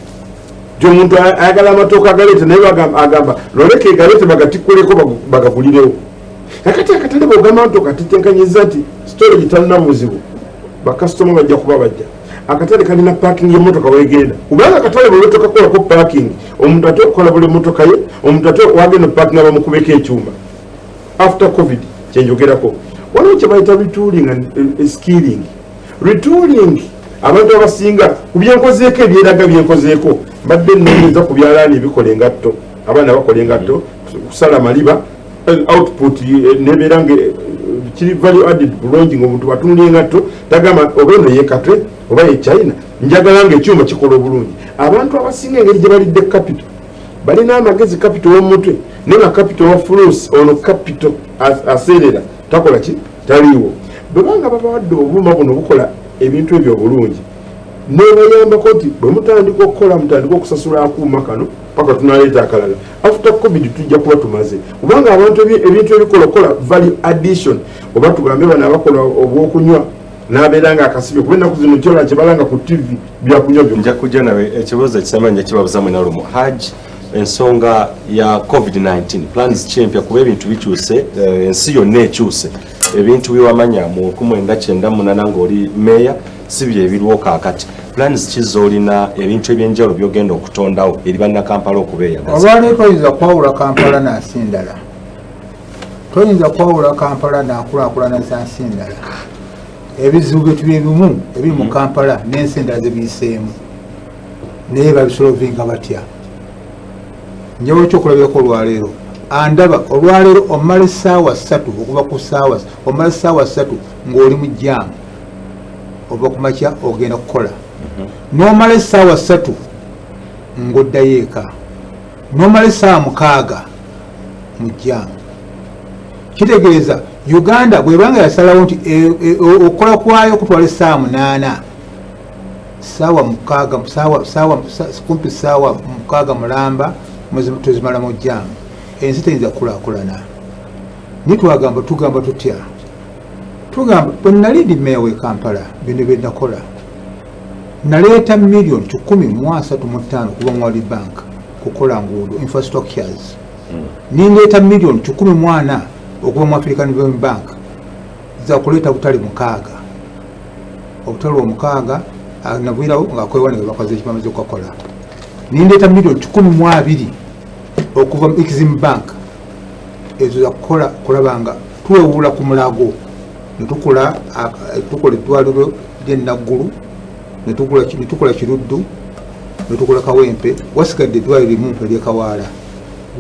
omuntu ayagala amatooka agaleeta naye agamba loleke galeete bagatikkuleko bagagulirewo. Akati akatale bwogamba nti okatitenkanyiza nti storage talina buzibu bakasitoma bajja kuba bajja. Akatale kalina parking y'emmotoka weegenda kubanga akatale bwe tokakolako parking omuntu ate okukola buli mmotoka ye omuntu ate wagenda parking abamukubeko ekyuma. After covid kyenjogerako waliwo kye bayita retooling and skilling. Retooling abantu abasinga ku byenkozeeko ebyeraga byenkozeeko mbadde nnoonyeza ku byalaani ebikola engatto abaana bakola engatto kusala maliba output nebeera nga kiri value added bulungi ng'omuntu batunula engatto tagamba oba eno yekatwe oba ye China njagala nga ekyuma kikola obulungi. Abantu abasinga engeri gye balidde capital balina amagezi capital w'omutwe ne nga capital wa fulus ono capital aseerera takola ki taliiwo. Bwebanga babawadde obuuma buno bukola ebintu ebyo obulungi nebayambako nti bwe mutandika okukola mutandika okusasula akuuma kano paka tunaleeta akalala. After covid tujja kuba tumaze kubanga abantu ebintu ebikolokola value addition oba tugambe bano abakola obwokunywa n'abeera nga akasibye kuba ennaku zino kyola kyebalanga ku tv byakunywa byo.
Nja kujja nawe ekibuuzo ekisamba nja kibabuza mwena lumu Haji ensonga ya covid-19 plans kyempya kuba ebintu bikyuse ensi yonna ekyuse ebintu biwamanya mu 1998 ng'oli meya si bye ebiriwo kaakati plans kizoolina ebintu ebyenjawulo byogenda okutondawo eri bannakampala okubeeyagaza.
Olwaleero toyinza kwawula Kampala n'ensi endala, toyinza kwawula Kampala n'akulaakulana za nsi endala. Ebizibu bye tuli ebimu ebiri mu Kampala n'ensi endala ze biyiseemu naye babisolovinga batya. Njewe ekyokulabirako olwaleero andaba olwaleero omala essaawa 3 okuva ku ssaawa omala essaawa 3 ng'oli mu jjaamu ova ku makya ogenda kukola n'omala essaawa 3 ng'oddayo eka n'omala essaawa 6 mu jjaamu. Kitegeeza Uganda bwebanga yasalawo nti okukola kwayo okutwala essaawa 8 kumpi ssaawa 6 mulamba tuzimala mu jjaamu ensi teyinza kukulaakulana. Nitwagamba tugamba tutya tugamba bwe nali ndi meeya w'e Kampala bino bye nakola naleeta million 135 kuva mu World Bank kukola nguudo infrastructures nindeeta million 14 okuva mu African Development Bank za kuleeta butale 6 obutale 6 navuyirawo nga kwewanira bakoze ekibamaze okukola nindeeta million 12 okuva mu Exim Bank ezo za kukola kulabanga tuwewula ku mulago netukola eddwaliro ly'enaggulu netukola Kiruddu netukola Kawempe wasigadde eddwaliro limu ery'Ekawaala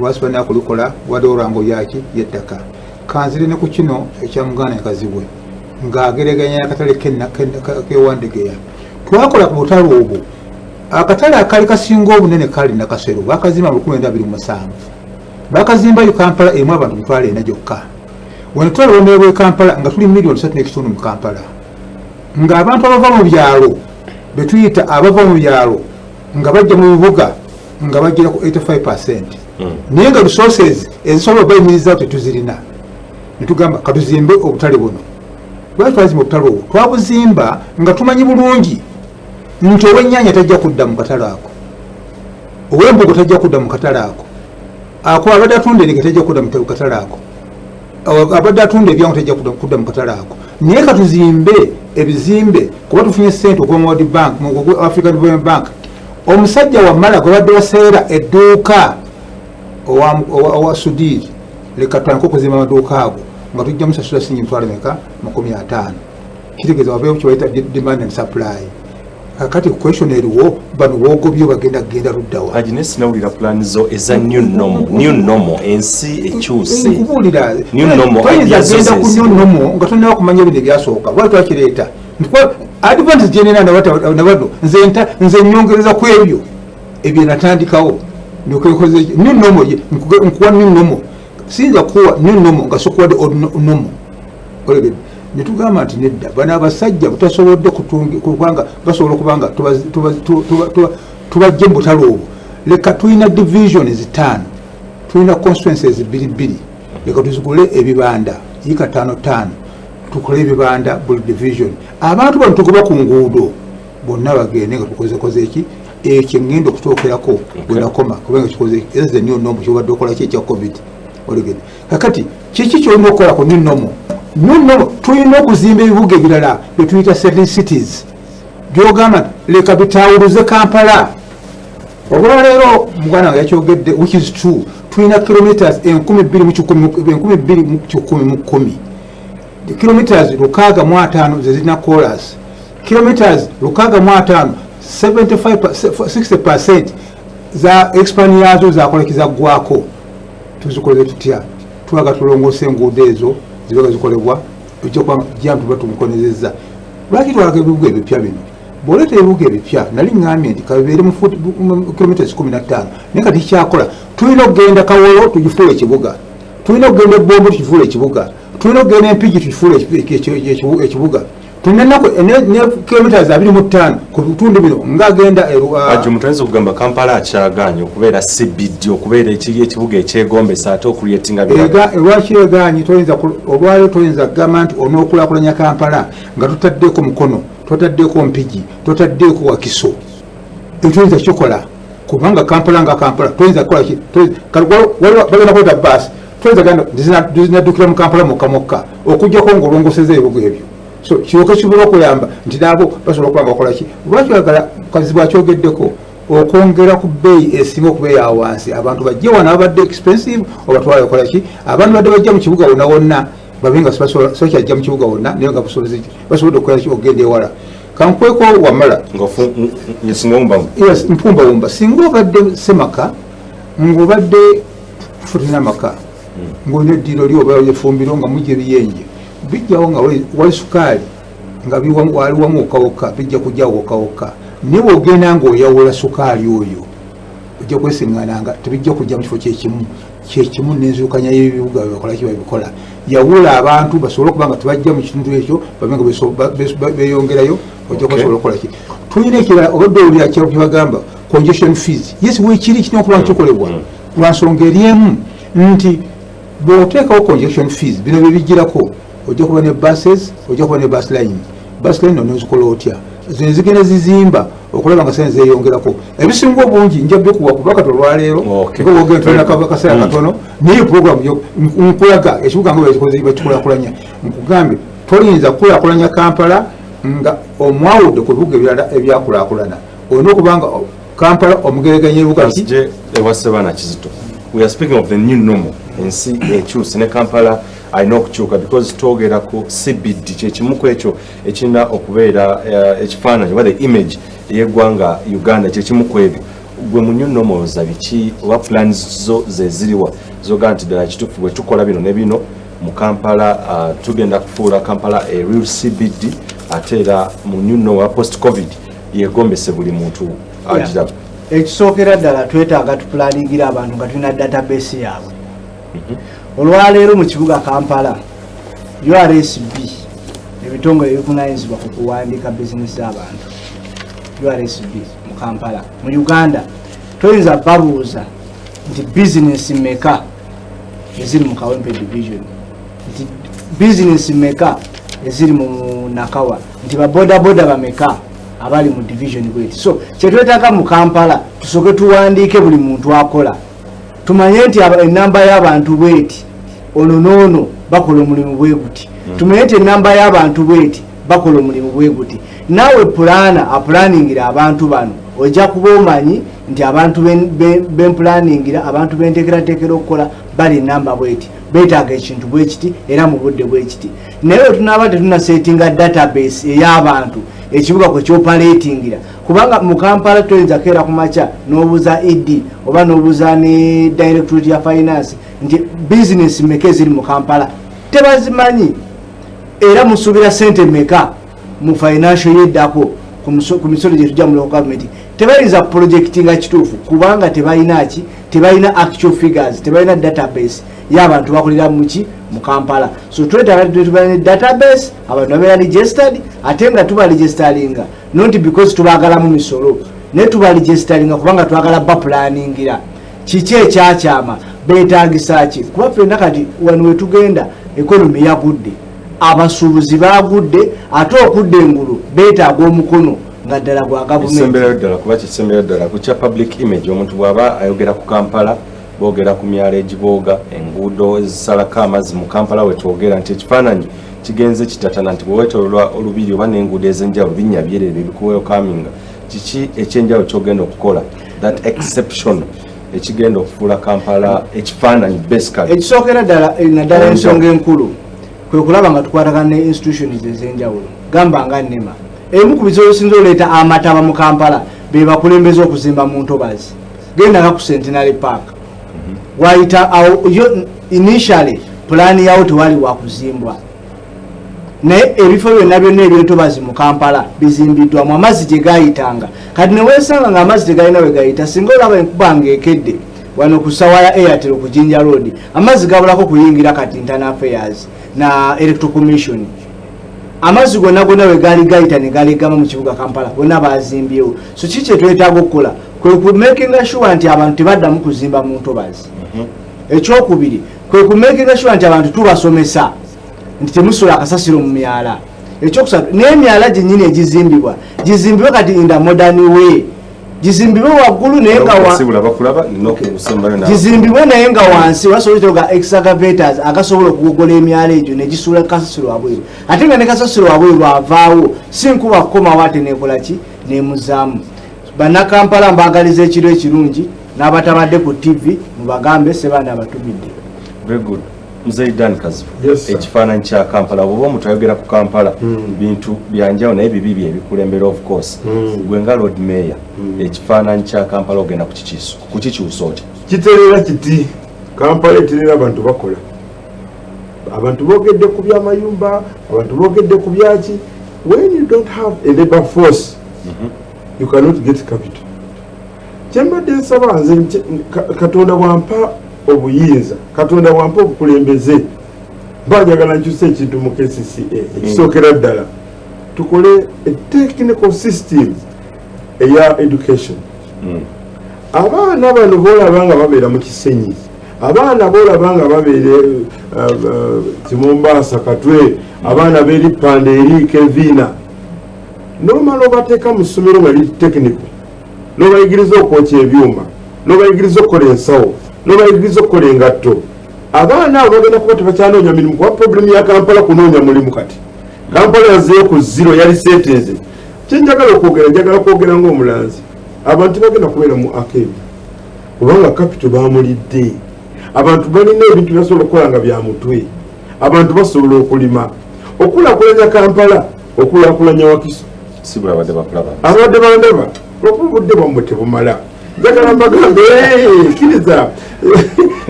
lwasiba nakulikola wadde olwango yaki yettaka. Kanzire ne ku kino ekya Muganda Nkazibwe ng'ageraganya akatale kewandegeya twakola ku butale obwo. Akatale akali kasinga obunene kali Nakasero bakazimba mu 1927 bakazimba Kampala emu abantu 4 gyokka. Wano twalondeebwa Kampala nga tuli million 3.5 mu Kampala ng'abantu abava mu byalo betuyita abava mu byalo nga bajja mu bibuga nga bajjira ku 85% naye nga resources ezisobola bayimiriza tetuzirina. Netugamba katuzimbe obutale buno. Lwaki twazimba obutale obwo twabuzimba nga tumanyi bulungi nti ow'ennyaanya tajja kudda mu katale ako, ow'embogo tajja kudda mu katale ako, abadde atunda endege tajja kudda mu katale ako, abadde atunda ebyangu tajja kudda mu katale ako. Naye katuzimbe ebizimbe kuba tufunye ssente okuva mu World Bank mu African Development Bank. Omusajja wammala gwe badde baseera edduuka owa Sudiri leka tutandika okuzimba amaduuka ago nga tujja musasula singi mitwalo meka 50. Kitegeeza wabeewo kye bayita demand and supply. Kakati question eriwo bano bogobyo bagenda luddawa.
Agnes nawulira plan zo eza new normal ensi ekyuse.
Nkubulira
new normal
agenda ku new normal nga tonnewa kumanya ebintu ebyasooka lwaki twakireeta advantage gyenera nabado nze nyongereza ku ebyo ebyo natandikawo nkoze new normal nkuwa new normal sinza kuwa new normal nga sokuwadde normal olebe netugamba nti nedda bano abasajja butasobodde kubanga basobola okubanga tubajje mu butale obwo. Leka tulina divisions 5 tulina constituencies 2 leka tuzigule ebibanda yika 5 tukole ebibanda buli division. Abantu bano tugoba ku nguudo bonna bagende nga tukoze eki ekyo ngenda okutookerako bwenakoma kubanga kikoze eze new normal kyobadde okola ki ekya covid olegedde kakati kiki kyolina okukola ku new normal tulina okuzimba ebibuga ebirala byetuyita certain cities byogamba leka bitawuluze Kampala olwaleero muganda nga yakyogedde which is true tulina kilometers 2,110 kilometers 605 zezirina chorus kilometers 605 60% za expand yazo zakolekiza gwako tuzikoleze tutya twaga tulongose enguudo ezo zibaga zikolebwa ekyo kwa jambo batumukonezeza lwaki twalaga ebibuga ebipya bino boleta ebibuga ebipya nali ngambye nti kabeere mu kilometers 15 naye kati kyakola tulina okugenda Kawolo tugifuula ekibuga tulina okugenda Ebombo tugifuula ekibuga tulina okugenda Empigi tugifuula ekibuga tulina ne kilometers 25 ku bitundu bino ng'agenda
Ajju mutanze kugamba Kampala akyaganye okubeera CBD okubeera ekibuga ekyegombesa ate okuliyetinga
biraga lwaki eganye olwaliro toyinza kugamba nti onookulaakulanya Kampala nga tutaddeko Mukono totaddeko Mpigi totaddeko Wakiso ekyoyinza kikola kubanga Kampala nga Kampala toyinza kukola ki bagenda kweta baasi toyinza ganda zinaddukira mu Kampala mokka okujjako ng'olongoseza ebibuga ebyo so kiroka kisobola okuyamba nti nabo basobola okubanga bakola ki lwaki oyagala kazibu akyogeddeko okwongera ku bbeeyi esinga okubeera awo wansi abantu bajje wano abadde expensive obatwala okola ki abantu badde bajja mu kibuga wonna wonna babenga sokyajja mu kibuga wonna naye nga basobodde okukola ki okugenda ewala kankweko wamala mpumbawumba singa obadde semaka ng'obadde fulina maka ng'olina eddiiro lyo oba efumbiro nga mujja ebiyenje bijjawo nga wali sukaali nga wali wamu okawuka bijja kujjawo okawuka naye bw'ogenda ng'oyawula sukaali oyo ojja kwesiŋŋananga tebijja kujja mu kifo kyekimu n'enzuukanya y'ebibuga byebakola ki babikola yawula abantu basobole okuba nga tebajja mu kitundu ekyo babenga beeyongerayo ojja kubasobola okukola ki tulina ekirala obadde owulira kyebagamba congestion fees yes weekiri kirina okuba nga kikolebwa lwa nsonga eri emu nti bw'oteekawo congestion fees bino bye bijjirako ojja kuba ne buses ojja kuba ne bus line nozikola otya zino zigenda zizimba okulaba nga sente zeeyongerako ebisinga obungi nja bikuwa kuba kati olwaleero nga wogenda tulina kaseera katono naye programu nkulaga ekibuga nga bakikulakulanya nkugambye toyinza kukulakulanya Kampala nga omwawudde ku bibuga ebirala ebyakulakulana olina okubanga Kampala omugereganya ebibuga
ewasebana Kizito we are speaking of the new normal ensi ekyusi ne Kampala alina okukyuka because twogera ku CBD kyekimuku ekyo ekirina okubeera ekifaananyi oba the image y'eggwanga Uganda kyekimuku ebyo gwe mu new normal za biki oba plans zo zeziriwa zoga nti ddala kituufu bwe tukola bino ne bino mu Kampala tugenda kufuula Kampala a real CBD ate era mu new normal post covid yegombese buli muntu agiraba
ekisookera ddala twetaaga tupulaningira abantu nga tulina database yaabwe olwaleero mu kibuga Kampala URSB ebitongole ebivunanyizibwa ku kuwandiika bizinesi z'abantu URSB mu Kampala mu Uganda toyinza babuuza nti bizinesi meka eziri mu Kawempe division nti bizinesi meka eziri mu Nakawa nti babodaboda bameka abali mu division bweti so kyetwetaaga mu Kampala tusooke tuwandiike buli muntu akola tumanye nti enamba y'abantu bweti ono noono bakola omulimu bwe guti tumanye nti enamba y'abantu bweti bakola omulimu bwe guti naawe apulaningira abantu bano ojja kuba omanyi nti abantu bempulaningira abantu benteekerateekera okukola bali enamba bweti beetaaga ekintu bwe kiti era mu budde bwe kiti naye wetunaaba tetunasetinga database ey'abantu ekibuga kwe kyopaletingira kubanga mu Kampala toyinza keera ku makya n'obuuza ED oba n'obuuza ne Directorate ya Finance nti business meka eziri mu Kampala tebazimanyi era musuubira sente meka mu financial yeddako ku misolo gye tujja mu local government tebayinza projectinga kituufu kubanga tebalina actual figures tebalina database y'abantu bakolera muki mu Kampala so twetaaga tuba ne database abantu babeera registered ate nga tuba registeringa not because tubagala mu misolo ne tuba registeringa kubanga twagala bapulaningira kiki ekyakyama beetagisa ki kuba ffenna kati wano wetugenda economy yagudde abasuubuzi bagudde ate okudde engulu beetaaga omukono nga ddala gwa gavumenti
kisemberayo ddala kuba kisemberayo ddala ku kya public image omuntu bw'aba ayogera ku Kampala boogera ku myalo egibooga enguudo ezisalako amazzi mu Kampala wetwogera nti ekifaananyi kigenze kitatana nti bwewetololwa olubiri oba n'enguudo ez'enjawulo binnya byerere bikuwekaminga kiki ekyenjawulo kyogenda okukola that exception ekigenda okufuula Kampala ekifaananyi basically
ekisookera ddala naddala ensonga enkulu kwe kulaba nga tukwatagana ne institutions ez'enjawulo gamba nga NEMA emu ku bizibu ebisinza oleeta amataba mu Kampala be bakulembeza okuzimba mu ntobazi gendanga ku Centenary Park wayita initially pulaani yawo tewali wakuzimbwa naye ebifo byonna byonna ebyentobazi mu Kampala bizimbiddwamu amazzi gye gayitanga kati neweesanga nga amazzi tegalina we gayita singa olaba enkuba ng'ekedde wano ku sawa ya Airtel ku Jinja Road amazzi gabulako kuyingira kati Internal Affairs na Electoral Commission amazzi gonna we gaali gayita ne galegama mu kibuga Kampala bonna bazimbyewo so kiki kyetwetaaga okukola kwe ku making sure nti abantu tebaddamu kuzimba mu ntobazi ekyokubiri kwe ku making sure nti abantu tubasomesa nti temusula akasasiro mu myala ekyokusatu n'emyala gyennyini egizimbibwa gizimbibwe kati in the modern way gizimbibwe waggulu naye nga gizimbibwe naye nga wansi wasobola toga excavator's agasobola okugogola emyala egyo ne gisula kasasiro wabweru ate nga ne kasasiro wabweru avaawo si nkuba kukomawo ate nekola ki nemuzaamu bannakampala mbagaliza ekiro ekirungi n'abatabadde ku TV mubagambe sebaana abatumidde.
Very good. Mzaidan Kazifu. Yes, ekifaananyi kya Kampala bwoba omuntu ayogera ku Kampala bintu byanjawulo naye bibi ebikulembera of course gwe nga Lord Mayor ekifaananyi kya Kampala ogenda kukikyusa oti
kiterera kiti Kampala eterera abantu bakola abantu boogedde ku byamayumba abantu boogedde ku byaki when you don't have a labor force you cannot get capital kyembadde nsaba nze Katonda wampa obuyinza Katonda wampa obukulembeze banjagala nkyusa ekintu mu KCCA ekisookera ddala tukole a technical system eya education abaana bano boolaba nga babeera mu Kisenyi abaana boolaba nga babeera Kimombasa Katwe abaana b'eri Pande eri Kevina nomala obateeka mu ssomero nga liri technical n'obayigiriza okwokya ebyuma n'obayigiriza okukola ensawo n'obayigiriza okukola engatto abaana abo bagenda kuba tebakyanoonya mirimu kuba problemu ya Kampala kunoonya mulimu kati Kampala yazeeyo ku zero yali seetenze kyenjagala okwogera njagala kwogera ng'omulanzi abantu bagenda kubeera mu arcade kubanga capital baamulidde abantu balina ebintu byasobola okukola nga bya mutwe abantu basobola okulima okulaakulanya Kampala okulaakulanya Wakiso
si bwe abadde bakulaba
abadde bandaba obudde bwammwe tebumala njagala mbagambe kkiriza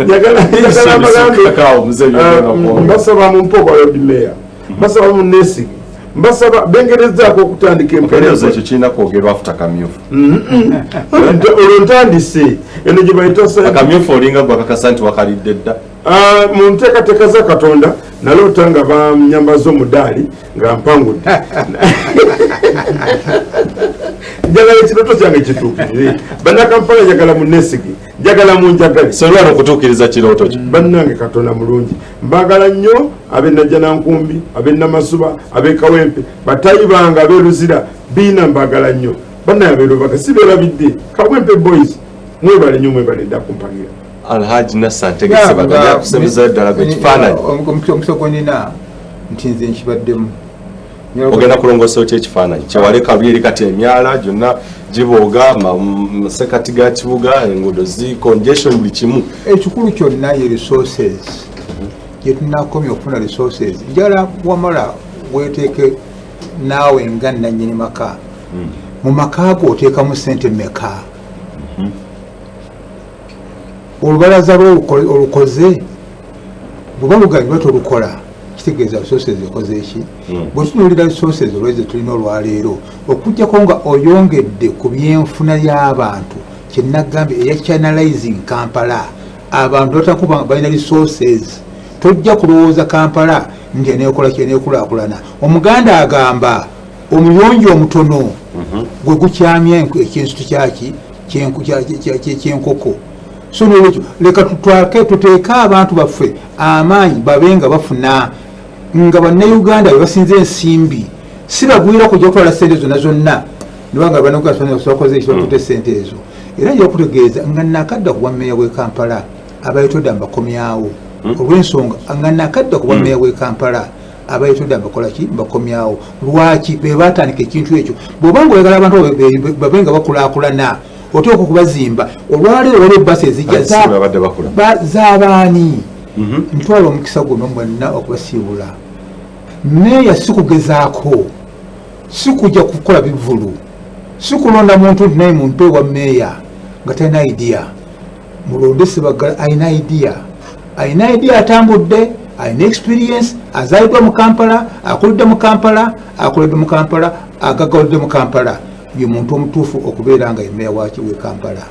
njagala mbagambe mbasaba mu mpogo Lord Mayor mbasaba mu Nesigi mbasaba bengerezaako okutandika
empeereza ekyo kirina kwogerwa after kamyufu
olwo ntandise eno gye bayita
kamyufu olinga gwakakasa nti wakalidde dda
mu nteekateeka za Katonda naloota nga banyambaza omudaali nga mpangudde njagala ekirooto kyange kituukirire bannakampala njagala mu Nesigi njagala mu njagale
solwana okutuukiriza kirooto kyo
bannange Katonda mulungi mbagala nnyo ab'e Najjanankumbi ab'e Namasuba ab'e Kawempe batayi bange ab'e Luzira biina mbagala nnyo bannange abeerubaga sibeerabidde Kawempe boys mwebale nnyo mwebale dda kumpagira
Alhaji Nassante Gesebagala kusemeza ddala gwekifaananyi
omusogonina nti nze nkibaddemu
ogenda kulongoosa otya ekifaananyi kyewaleka byeri kati emyala gyonna gibooga masekati ga kibuga enguudo congestion buli kimu
ekikulu kyonna ye resources gye tunakomya okufuna resources njala wamala weteeke naawe nga nannyini maka mu maka go oteekamu ssente meka olubalaza olukoze bweba luganyuma tolukola kitegeeza resources ekoze eki bwe tunuulira resources olweze tulina olwaleero okujjako nga oyongedde ku byenfuna y'abantu kyenagambye eya channelizing Kampala abantu batakuba balina resources tojja kulowooza Kampala nti eneekola kyeneekulaakulana omuganda agamba omuyonjo omutono gwe gukyamya ekinsutu kyaki kyenkoko so nolwekyo leka tuteeke abantu baffe amaanyi babe nga bafuna nga bannayuganda be basinze ensimbi si bagwira kujja kutwala ssente zonna nibanga banakugasokoze ekibatutte sente ezo era nja okutegeeza nga nakadda kuba mmeeya w'e Kampala abayitodde mbakomyawo olw'ensonga nga nakadda kuba mmeeya w'e Kampala abayitodde mbakolaki mbakomyawo lwaki be batandika ekintu ekyo bw'obanga oyagala abantu babe nga bakulaakulana oteeka okubazimba olwaleero waliwo ebbasi ezijja z'abaani ntwala omukisa guno mwenna okubasiibula meeya sikugezaako sikujja kukola bivulu sikulonda muntu nti naye muntu ewa meeya nga talina idea mulonde Sebaggala alina idea atambudde alina experience azaaliddwa mu Kampala akulidde mu Kampala agagalidde mu Kampala ye muntu omutuufu okubeera nga ye meeya w'e Kampala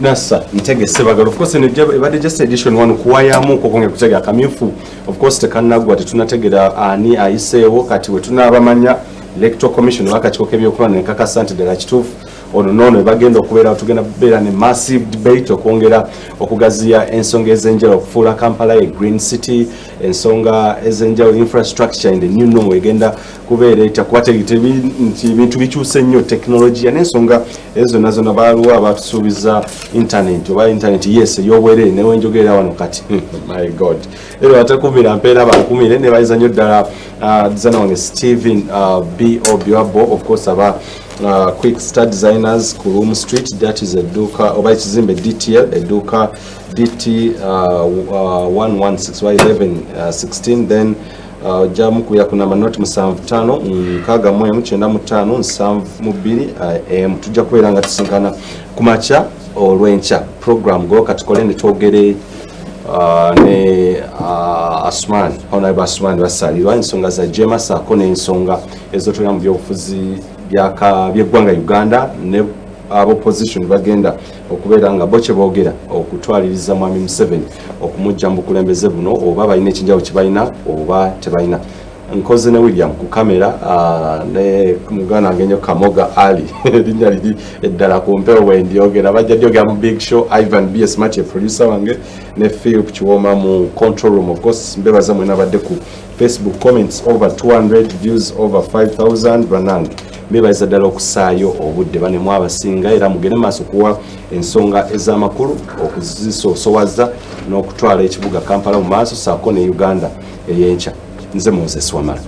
Nasa ntegese Sebaggala of course ebadde just edition 1 kuwayamu kokongera kutega akamyufu of course tekannaggwa tetunategera ani ayiseewo kati bwe tunaabamanya electoral commission wakati k'ebyokulonda nekakasa nti ddala kituufu ono noono bagenda okubeera tugenda kubeera ne massive debate okwongera okugaziya ensonga ez'enjawulo okufuula Kampala a green city ensonga ez'enjawulo infrastructure in the new norm egenda kubeera etya kuba nti ebintu bikyuse nnyo tekinologiya n'ensonga ezo zonna zonna baaliwo abatusuubiza internet oba internet yes ey'obwereere newenjogerera wano kati my god era batakumira mpeera bakumire ne bayiza nnyo ddala dizana wange Stephen B.O. Biwabo of course aba Quick Start Designers ku Room Street, that is eduka oba ekizimbe DTL eduka DT 116Y11 then jamu kuya kuna manoti 75 kaga moya mchenda mutano 7 tujja kubeera nga tusinkana kumacha olwencha program go katukole ne twogere ne Asman Honorable Asman basalirwa ensonga za Jema Sako n'ensonga ezotulira mu byobufuzi by'eggwanga Uganda ne opposition bagenda okubeera nga boche boogera okutwaliriza Mwami Museveni okumujja mu bukulembeze buno oba balina ekinjawo kye balina oba tebalina. Nkoze ne William ku kamera ne mugana ngenyo Kamoga Ali linnya liri eddala ku mpewo wendyogera bajja dyogera mu Big Show Ivan BS Match producer wange ne Philip Chiwoma mu control room. Of course mbebaza mwena badde ku Facebook comments over 200 views over 5000 banang mbebaza ddala okusaayo obudde bane mu abasinga era mugende maaso kuwa ensonga ez'amakulu okuzisosowaza n'okutwala ekibuga Kampala mu maaso saako ne Uganda ey'enkya. Nze Moses Wamala.